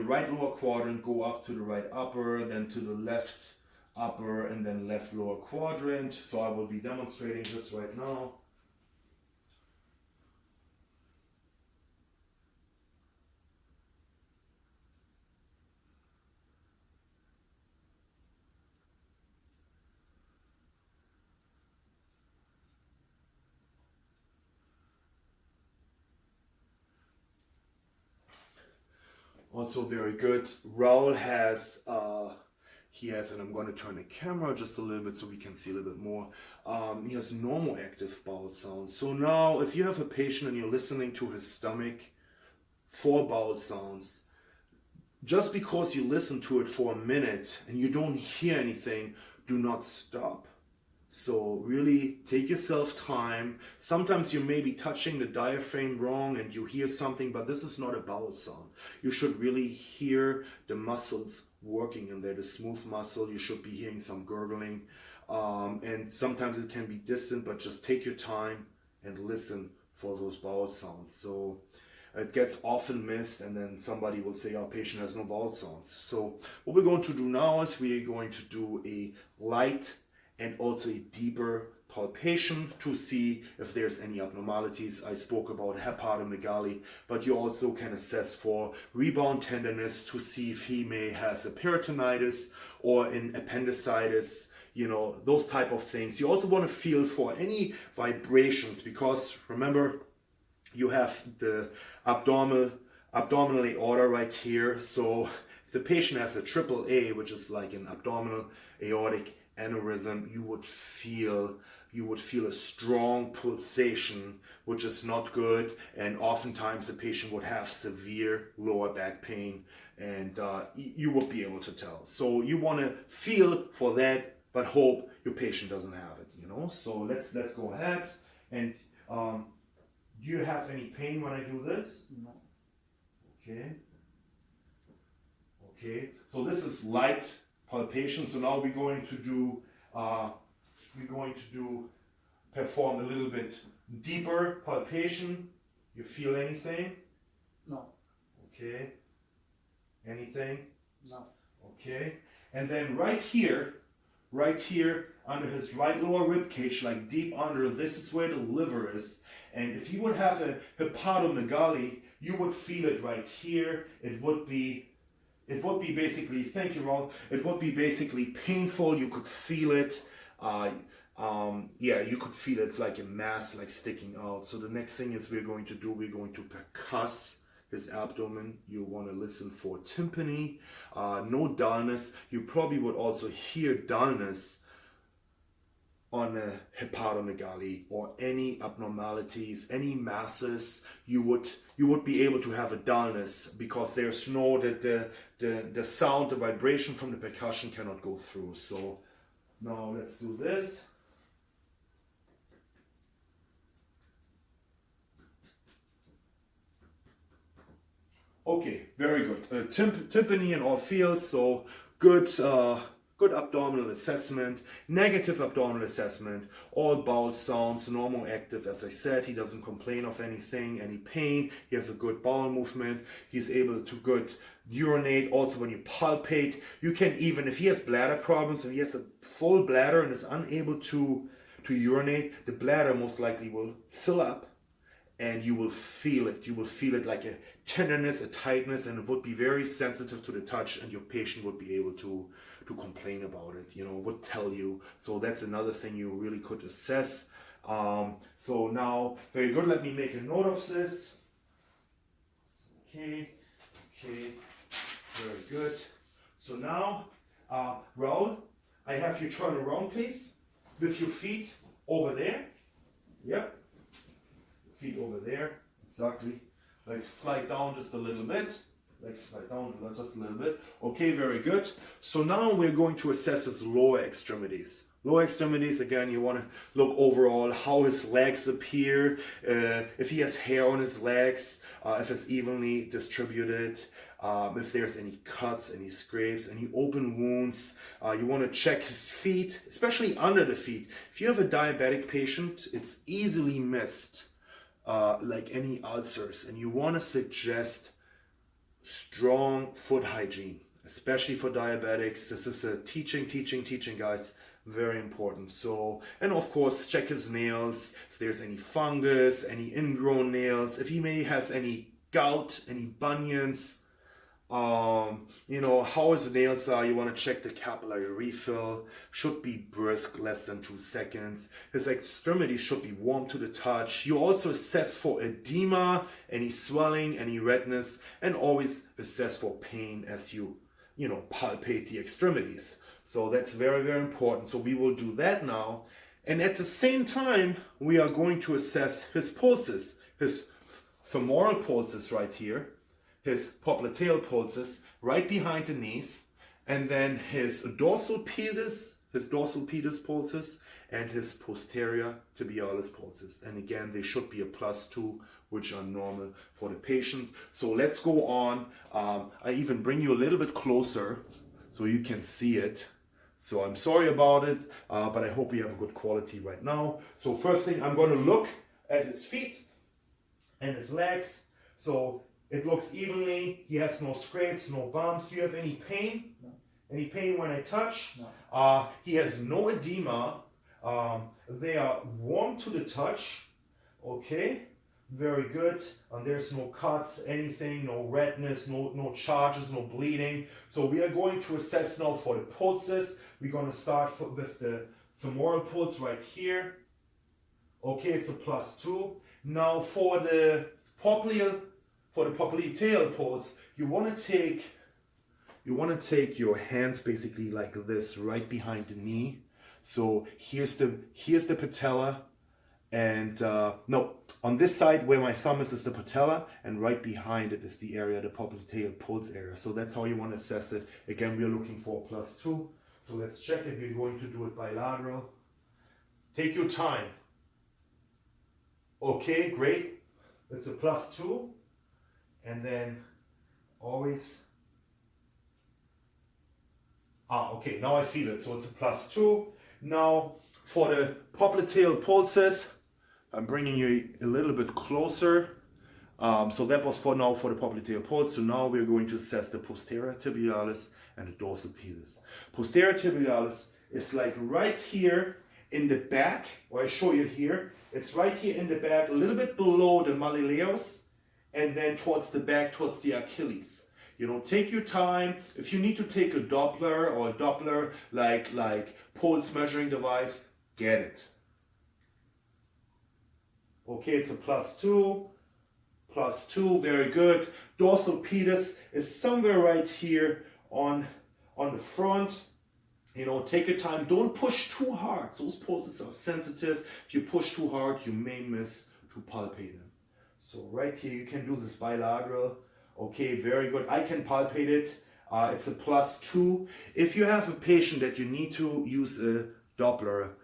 right lower quadrant, go up to the right upper, then to the left upper, and then left lower quadrant. So I will be demonstrating this right now. Also very good. Raul has and I'm going to turn the camera just a little bit so we can see a little bit more. He has normal active bowel sounds. So now if you have a patient and you're listening to his stomach for bowel sounds, just because you listen to it for a minute and you don't hear anything, do not stop. So really take yourself time. Sometimes you may be touching the diaphragm wrong and you hear something, but this is not a bowel sound. You should really hear the muscles working in there, the smooth muscle. You should be hearing some gurgling. And sometimes it can be distant, but just take your time and listen for those bowel sounds. So it gets often missed, and then somebody will say our patient has no bowel sounds. So what we're going to do now is we're going to do a light and also a deeper palpation to see if there's any abnormalities. I spoke about hepatomegaly, but you also can assess for rebound tenderness to see if he may has a peritonitis or an appendicitis, those type of things. You also want to feel for any vibrations, because remember, you have the abdominal aorta right here. So if the patient has a AAA, which is like an abdominal aortic aneurysm, you would feel a strong pulsation, which is not good, and oftentimes the patient would have severe lower back pain, and you would be able to tell. So you want to feel for that, but hope your patient doesn't have it. So let's go ahead. And do you have any pain when I do this? No. Okay. So this is light palpation. So now we're going to perform a little bit Deeper palpation. You feel anything? No. Okay. Anything? No. Okay. And then right here under his right lower rib cage, like deep under, this is where the liver is. And if you would have a hepatomegaly, you would feel it right here. It would be basically, thank you, Raul. It would be basically painful. You could feel it. Yeah, you could feel it. It's like a mass, like sticking out. So the next thing is we're going to percuss his abdomen. You want to listen for tympany, no dullness. You probably would also hear dullness on a hepatomegaly or any abnormalities, any masses. You would be able to have a dullness because there's no that the sound, the vibration from the percussion cannot go through. So now let's do this. Okay, very good. Tympany in all fields, so good abdominal assessment, negative abdominal assessment, all bowel sounds, normal active. As I said, he doesn't complain of anything, any pain. He has a good bowel movement. He's able to good urinate. Also, when you palpate, you can even, if he has bladder problems, if he has a full bladder and is unable to urinate, the bladder most likely will fill up. And you will feel it. You will feel it like a tenderness, a tightness, and it would be very sensitive to the touch, and your patient would be able to complain about it, would tell you. So that's another thing you really could assess. So now, very good. Let me make a note of this. Okay, very good. So now, Raul, I have you turn around, please, with your feet over there. Yep. Feet over there, exactly. Like slide down just a little bit. Okay, very good. So now we're going to assess his lower extremities. Lower extremities, again, you want to look overall how his legs appear, if he has hair on his legs, if it's evenly distributed, if there's any cuts, any scrapes, any open wounds. You want to check his feet, especially under the feet. If you have a diabetic patient, it's easily missed. Like any ulcers, and you want to suggest strong foot hygiene, especially for diabetics. This is a teaching, guys, very important. So, and of course, check his nails, if there's any fungus, any ingrown nails, if he may has any gout, any bunions, how his nails are. You want to check the capillary refill. Should be brisk, less than 2 seconds. His extremities should be warm to the touch. You also assess for edema, any swelling, any redness, and always assess for pain as you palpate the extremities. So that's very, very important. So we will do that now. And at the same time, we are going to assess his pulses, his femoral pulses right here, his popliteal pulses right behind the knees, and then his dorsal pedis pulses, and his posterior tibialis pulses. And again, they should be a +2, which are normal for the patient. So let's go on. I even bring you a little bit closer so you can see it. So I'm sorry about it, but I hope we have a good quality right now. So first thing, I'm going to look at his feet and his legs. So it looks evenly. He has no scrapes, no bumps. Do you have any pain? No. Any pain when I touch? No. He has no edema. They are warm to the touch. Okay, very good. And there's no cuts, anything, no redness, no charges, no bleeding. So we are going to assess now for the pulses. We're going to start with the femoral pulse right here. Okay, it's a +2. Now for the popliteal pulse, you want to take your hands basically like this right behind the knee. So here's the patella, and no, on this side where my thumb is the patella, and right behind it is the area, the popliteal pulse area. So that's how you want to assess it. Again, we're looking for a +2. So let's check if we're going to do it bilateral. Take your time. Okay, great. It's a +2. And then always, okay, now I feel it. So it's a +2. Now for the popliteal pulses, I'm bringing you a little bit closer. So that was for now for the popliteal pulse. So now we're going to assess the posterior tibialis and the dorsal pedis. Posterior tibialis is like right here in the back, or I show you here. It's right here in the back, a little bit below the malleolus, and then towards the back, towards the Achilles. You know, take your time. If you need to take a Doppler or a Doppler like pulse measuring device, get it. Okay, it's a +2, +2, very good. Dorsal pedis is somewhere right here on the front. You know, take your time. Don't push too hard. Those pulses are sensitive. If you push too hard, you may miss to palpate them. So right here, you can do this bilateral. Okay, very good. I can palpate it. It's a +2. If you have a patient that you need to use a Doppler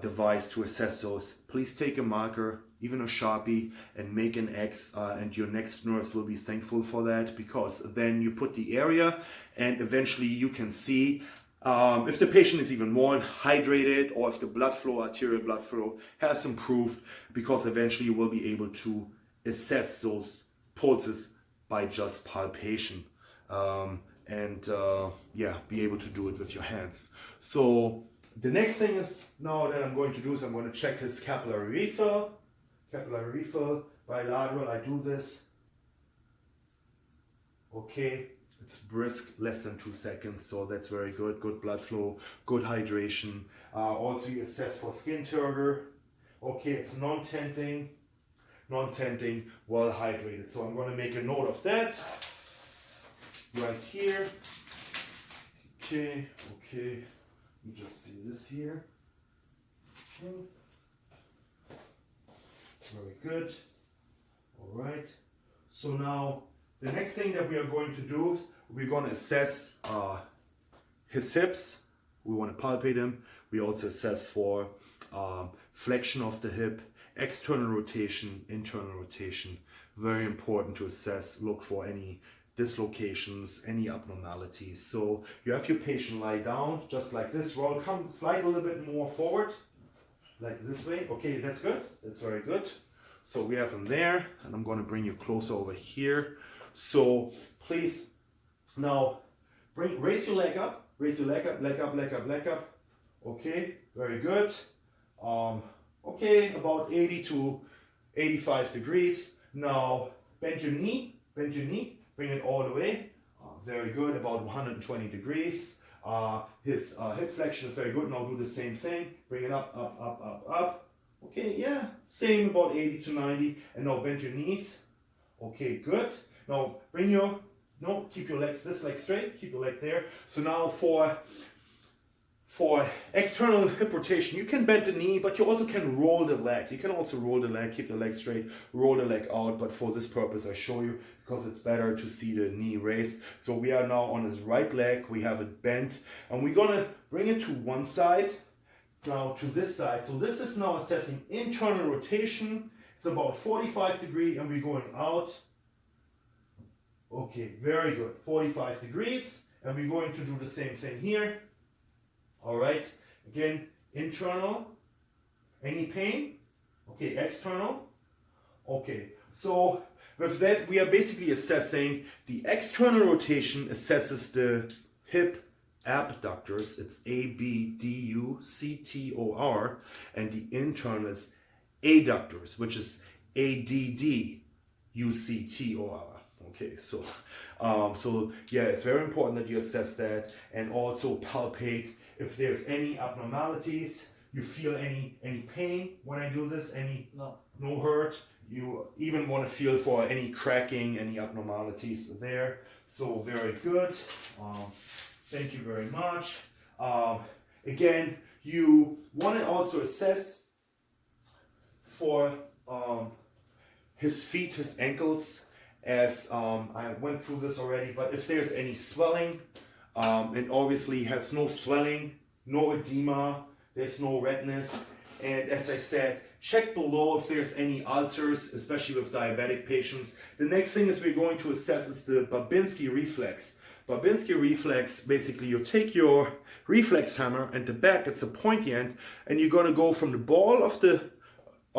device to assess those, please take a marker, even a Sharpie, and make an X, and your next nurse will be thankful for that, because then you put the area and eventually you can see if the patient is even more hydrated or if the blood flow, arterial blood flow has improved, because eventually you will be able to assess those pulses by just palpation. Yeah, be able to do it with your hands. So the next thing is now that I'm going to do is I'm going to check his capillary refill. Capillary refill, bilateral, I do this. Okay, it's brisk, less than 2 seconds, so that's very good. Good blood flow, good hydration. Also you assess for skin turgor. Okay, it's non-tenting, well hydrated. So I'm going to make a note of that right here. Okay, you just see this here. Okay. Very good. All right. So now the next thing that we are going to do, we're going to assess his hips. We want to palpate him. We also assess for flexion of the hip, external rotation, internal rotation. Very important to assess. Look for any dislocations, any abnormalities. So you have your patient lie down just like this. Roll, slide a little bit more forward. Like this way. Okay, that's good. That's very good. So we have him there, and I'm going to bring you closer over here. So please now raise your leg up. Raise your leg up, leg up, leg up, leg up. Okay, very good. Okay, about 80 to 85 degrees. Now bend your knee, bring it all the way. Very good, about 120 degrees. His hip flexion is very good. Now do the same thing. Bring it up, up, up, up, up. Okay, yeah, same, about 80 to 90. And now bend your knees. Okay, good. Now keep your legs, this leg straight, keep your leg there. So now for external hip rotation, you can bend the knee, but you also can roll the leg. You can also roll the leg, keep the leg straight, roll the leg out. But for this purpose, I show you because it's better to see the knee raised. So we are now on his right leg. We have it bent, and we're gonna bring it to one side, now to this side. So this is now assessing internal rotation. It's about 45 degrees, and we're going out. Okay, very good. 45 degrees, and we're going to do the same thing here. All right, again, internal, any pain? Okay, external. Okay, so with that, we are basically assessing the external rotation, assesses the hip abductors. It's ABDUCTOR, and the internal is adductors, which is ADDUCTOR. Okay, so yeah, it's very important that you assess that and also palpate if there's any abnormalities. You feel any pain when I do this? No hurt. You even want to feel for any cracking, any abnormalities there. So very good. Thank you very much. Again, you want to also assess for his feet, his ankles, as I went through this already, but if there's any swelling, and obviously has no swelling, no edema, there's no redness, and as I said, check below if there's any ulcers, especially with diabetic patients. The next thing is we're going to assess is the Babinski reflex. Babinski reflex, basically you take your reflex hammer and the back, it's a pointy end, and you're going to go from the ball of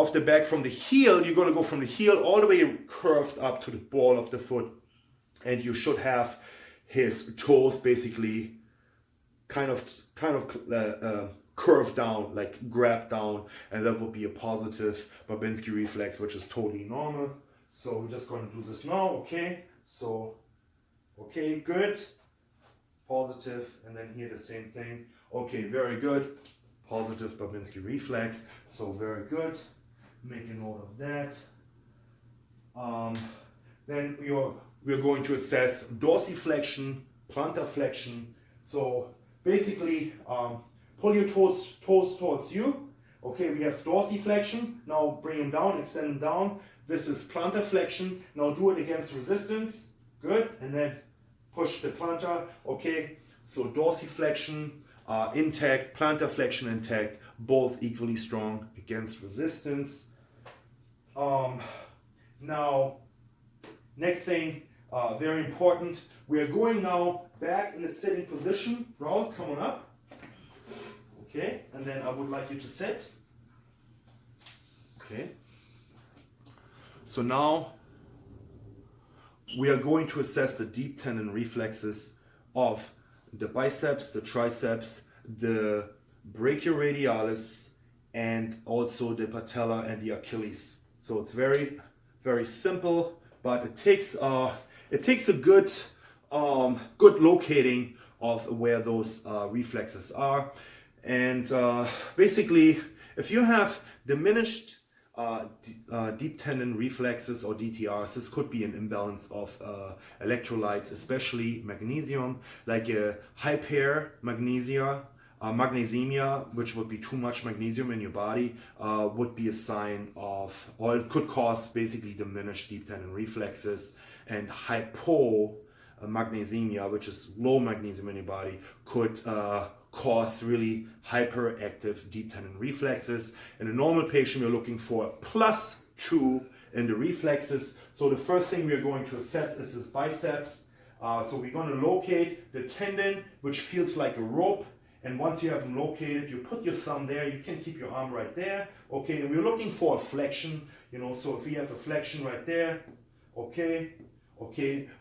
of the back from the heel. You're going to go from the heel all the way curved up to the ball of the foot, and you should have his toes basically kind of curved down, like grab down, and that would be a positive Babinski reflex, which is totally normal. So we're just going to do this now. Okay, so okay, good, positive, and then here the same thing. Okay, very good, positive Babinski reflex. So very good. Make a note of that. Then we are going to assess dorsiflexion, plantar flexion. So basically, pull your toes towards you. Okay, we have dorsiflexion. Now bring them down, extend them down. This is plantar flexion. Now do it against resistance. Good, and then push the plantar. Okay, so dorsiflexion intact, plantar flexion intact, both equally strong against resistance. Now, next thing, very important, we are going now back in the sitting position. Raul, come on up. Okay, and then I would like you to sit. Okay. So now we are going to assess the deep tendon reflexes of the biceps, the triceps, the brachioradialis, and also the patella and the Achilles. So it's very, very simple, but it takes a good locating of where those reflexes are. And basically, if you have diminished deep tendon reflexes or DTRs, this could be an imbalance of electrolytes, especially magnesium, like a hypermagnesia. Magnesemia, which would be too much magnesium in your body, would be a sign of, or it could cause basically diminished deep tendon reflexes. And hypomagnesemia, which is low magnesium in your body, could cause really hyperactive deep tendon reflexes. In a normal patient, we're looking for a +2 in the reflexes. So the first thing we're going to assess is his biceps. So we're going to locate the tendon, which feels like a rope. And once you have them located, you put your thumb there. You can keep your arm right there. Okay, and we're looking for a flexion. So if we have a flexion right there, okay,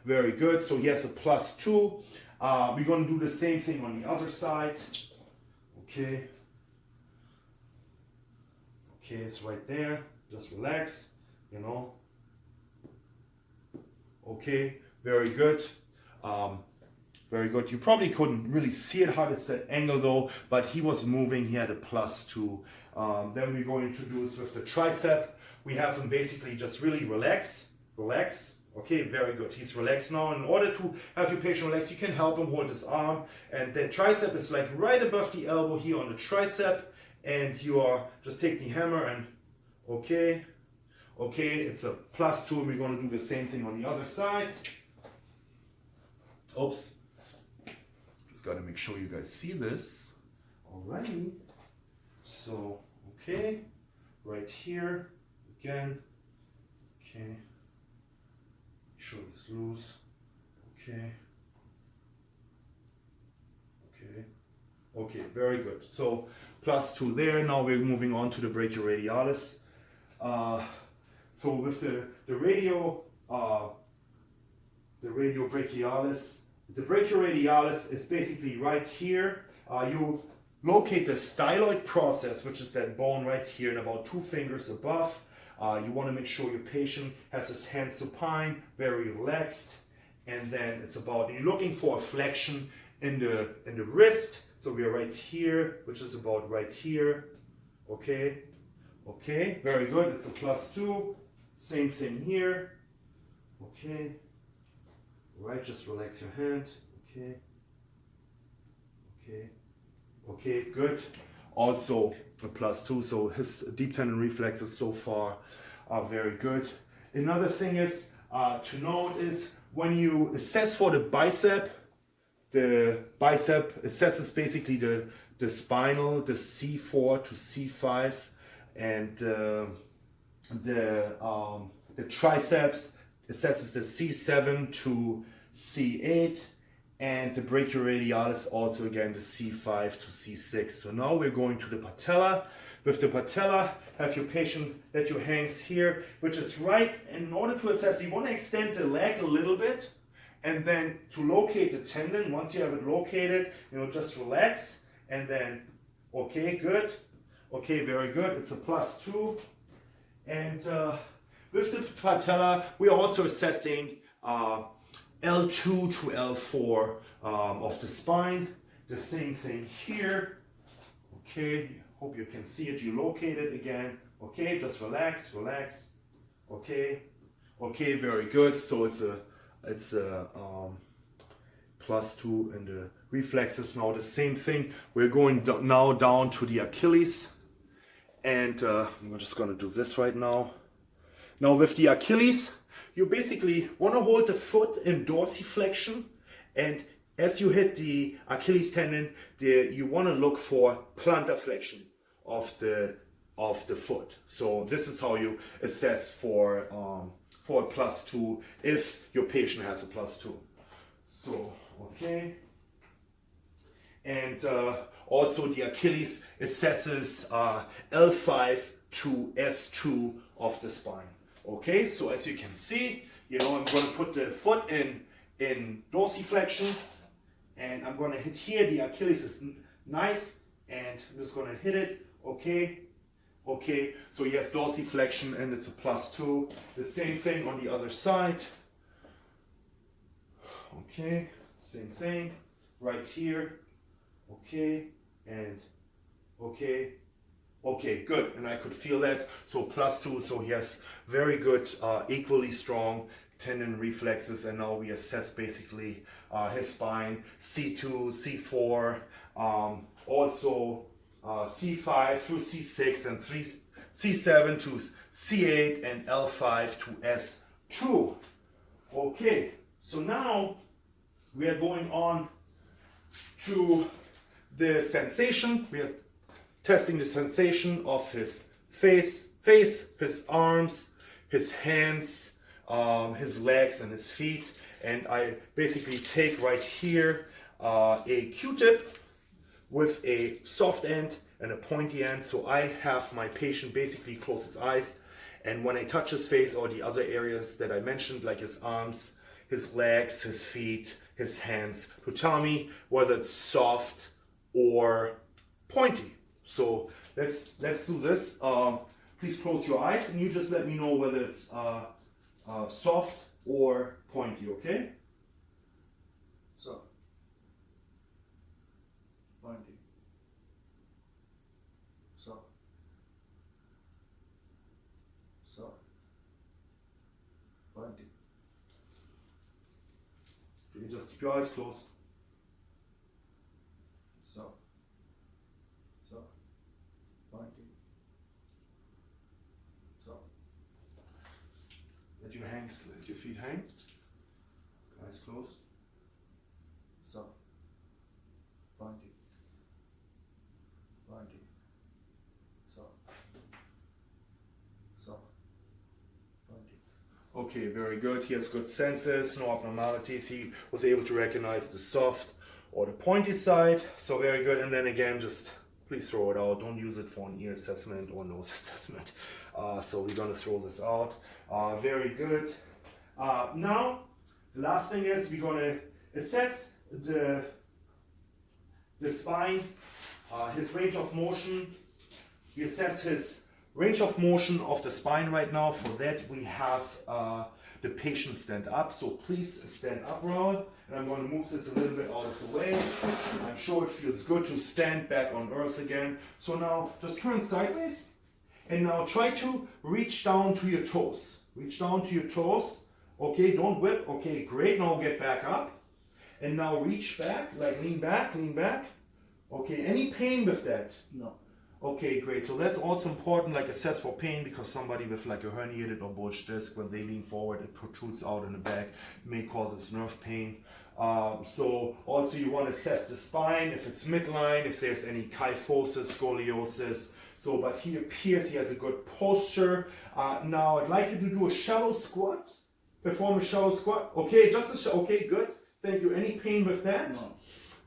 very good. So he has a +2. We're going to do the same thing on the other side. Okay, it's right there. Just relax, Okay, very good. Very good. You probably couldn't really see it hard. It's that angle though, but he was moving. He had a +2. Then we're going to do this with the tricep. We have him basically just really relax. Okay, very good. He's relaxed now. In order to have your patient relax, you can help him hold his arm. And the tricep is like right above the elbow here on the tricep. And you are just take the hammer and okay, it's a +2. And we're going to do the same thing on the other side. Oops. Just got to make sure you guys see this. Alrighty. So, okay. Right here. Again. Okay. Sure it's loose. Okay. Okay, very good. So, +2 there. Now we're moving on to the brachioradialis. So with the radiobrachialis. The brachioradialis is basically right here. You locate the styloid process, which is that bone right here and about 2 fingers above. You want to make sure your patient has his hands supine, very relaxed. And then it's about, you're looking for a flexion in the wrist. So we are right here, which is about right here. Okay, very good. It's a +2. Same thing here. Okay. Right, just relax your hand. Okay, good. Also a +2, so his deep tendon reflexes so far are very good. Another thing is to note is when you assess for the bicep assesses basically the spinal, the C4 to C5, and the triceps assesses the C7 to C8, and the brachioradialis also again the C5 to C6. So now we're going to the patella. with the patella, have your patient let your hands here, which is right. In order to assess, you want to extend the leg a little bit, and then to locate the tendon. Once you have it located, just relax, and then, okay, good. Okay, very good. It's a +2. And with the patella, we're also assessing L2 to L4 of the spine. The same thing here. Okay, hope you can see it. You locate it again. Okay, just relax, relax. Okay, okay, very good. So it's a +2 in the reflexes. Now the same thing. We're going now down to the Achilles. And I'm just going to do this right now. Now with the Achilles, you basically want to hold the foot in dorsiflexion, and as you hit the Achilles tendon, you want to look for plantar flexion of the foot. So this is how you assess for a +2 if your patient has a +2. So okay, and also the Achilles assesses L5 to S2 of the spine. Okay, so as you can see, I'm going to put the foot in dorsiflexion, and I'm going to hit here. The Achilles is nice, and I'm just going to hit it. Okay, okay. So yes, dorsiflexion, and it's a +2. The same thing on the other side. Okay, same thing right here. Okay, and okay. Okay, good, and I could feel that. So +2, so he has very good, equally strong tendon reflexes, and now we assess basically his spine, C2, C4, also C5 through C6, and C7 to C8, and L5 to S2. Okay, so now we are going on to the sensation. We are testing the sensation of his face, his arms, his hands, his legs, and his feet. And I basically take right here a Q-tip with a soft end and a pointy end. So I have my patient basically close his eyes, and when I touch his face or the other areas that I mentioned, like his arms, his legs, his feet, his hands, to tell me whether it's soft or pointy. So let's do this. Please close your eyes, and you just let me know whether it's soft or pointy, okay? Soft. Pointy. Soft. Soft. Pointy. You just keep your eyes closed. Soft. Soft. Pointy. Soft. Let your feet hang. Eyes closed. Soft. Pointy. Pointy. Soft. Soft. Pointy. Okay, very good. He has good senses, no abnormalities. He was able to recognize the soft or the pointy side. So very good. And then again, just please throw it out. Don't use it for an ear assessment or nose assessment. So we're going to throw this out. Very good. Now, the last thing is we're going to assess the spine, his range of motion. We assess his range of motion of the spine right now. For that, we have the patient stand up. So please stand up, Raul. And I'm going to move this a little bit out of the way. I'm sure it feels good to stand back on earth again. So now just turn sideways. And now try to reach down to your toes. Reach down to your toes. Okay, don't whip. Okay, great. Now get back up. And now reach back, like lean back, lean back. Okay, any pain with that? No. Okay, great. So that's also important, like assess for pain, because somebody with like a herniated or bulged disc, when they lean forward, it protrudes out in the back, may cause nerve pain. So also you want to assess the spine, if it's midline, if there's any kyphosis, scoliosis. So, but he appears he has a good posture. Now I'd like you to do a shallow squat. Perform a shallow squat. Okay, just a okay, good. Thank you. Any pain with that? No.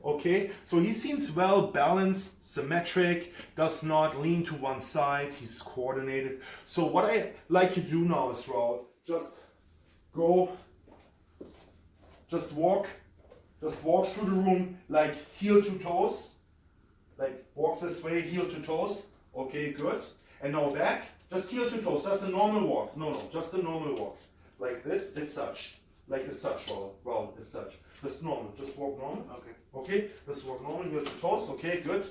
Okay, so he seems well balanced, symmetric, does not lean to one side, he's coordinated. So what I like you to do now is, Raul, just go, just walk through the room like heel to toes, like walk this way, heel to toes. Okay, good. And now back, just heel to toes, that's a normal walk. No, just a normal walk. Like this, as such. Like as such, Raul, as such. Just normal, just walk normal. Okay. Okay, just walk normal, heel to toes. Okay, good.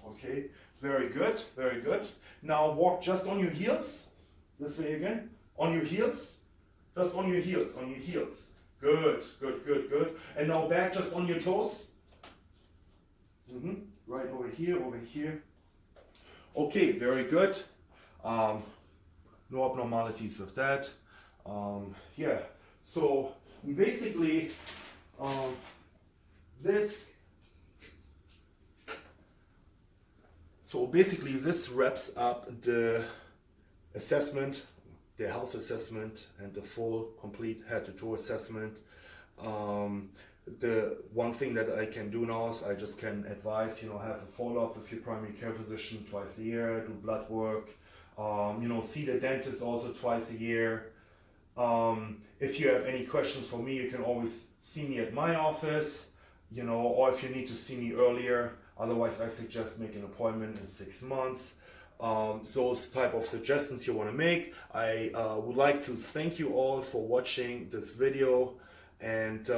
Okay, very good, very good. Now walk just on your heels. This way again. On your heels. Just on your heels, on your heels. Good, good, good, good. And now back just on your toes. Right over here, over here. Okay, very good. No abnormalities with that. Yeah, so basically this wraps up the assessment, the health assessment, and the full complete head to toe assessment. The one thing that I can do now is I just can advise, have a follow-up with your primary care physician twice a year, do blood work, see the dentist also twice a year. If you have any questions for me, you can always see me at my office, or if you need to see me earlier. Otherwise, I suggest make an appointment in 6 months. Those type of suggestions you want to make. I would like to thank you all for watching this video, and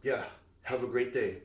yeah, have a great day.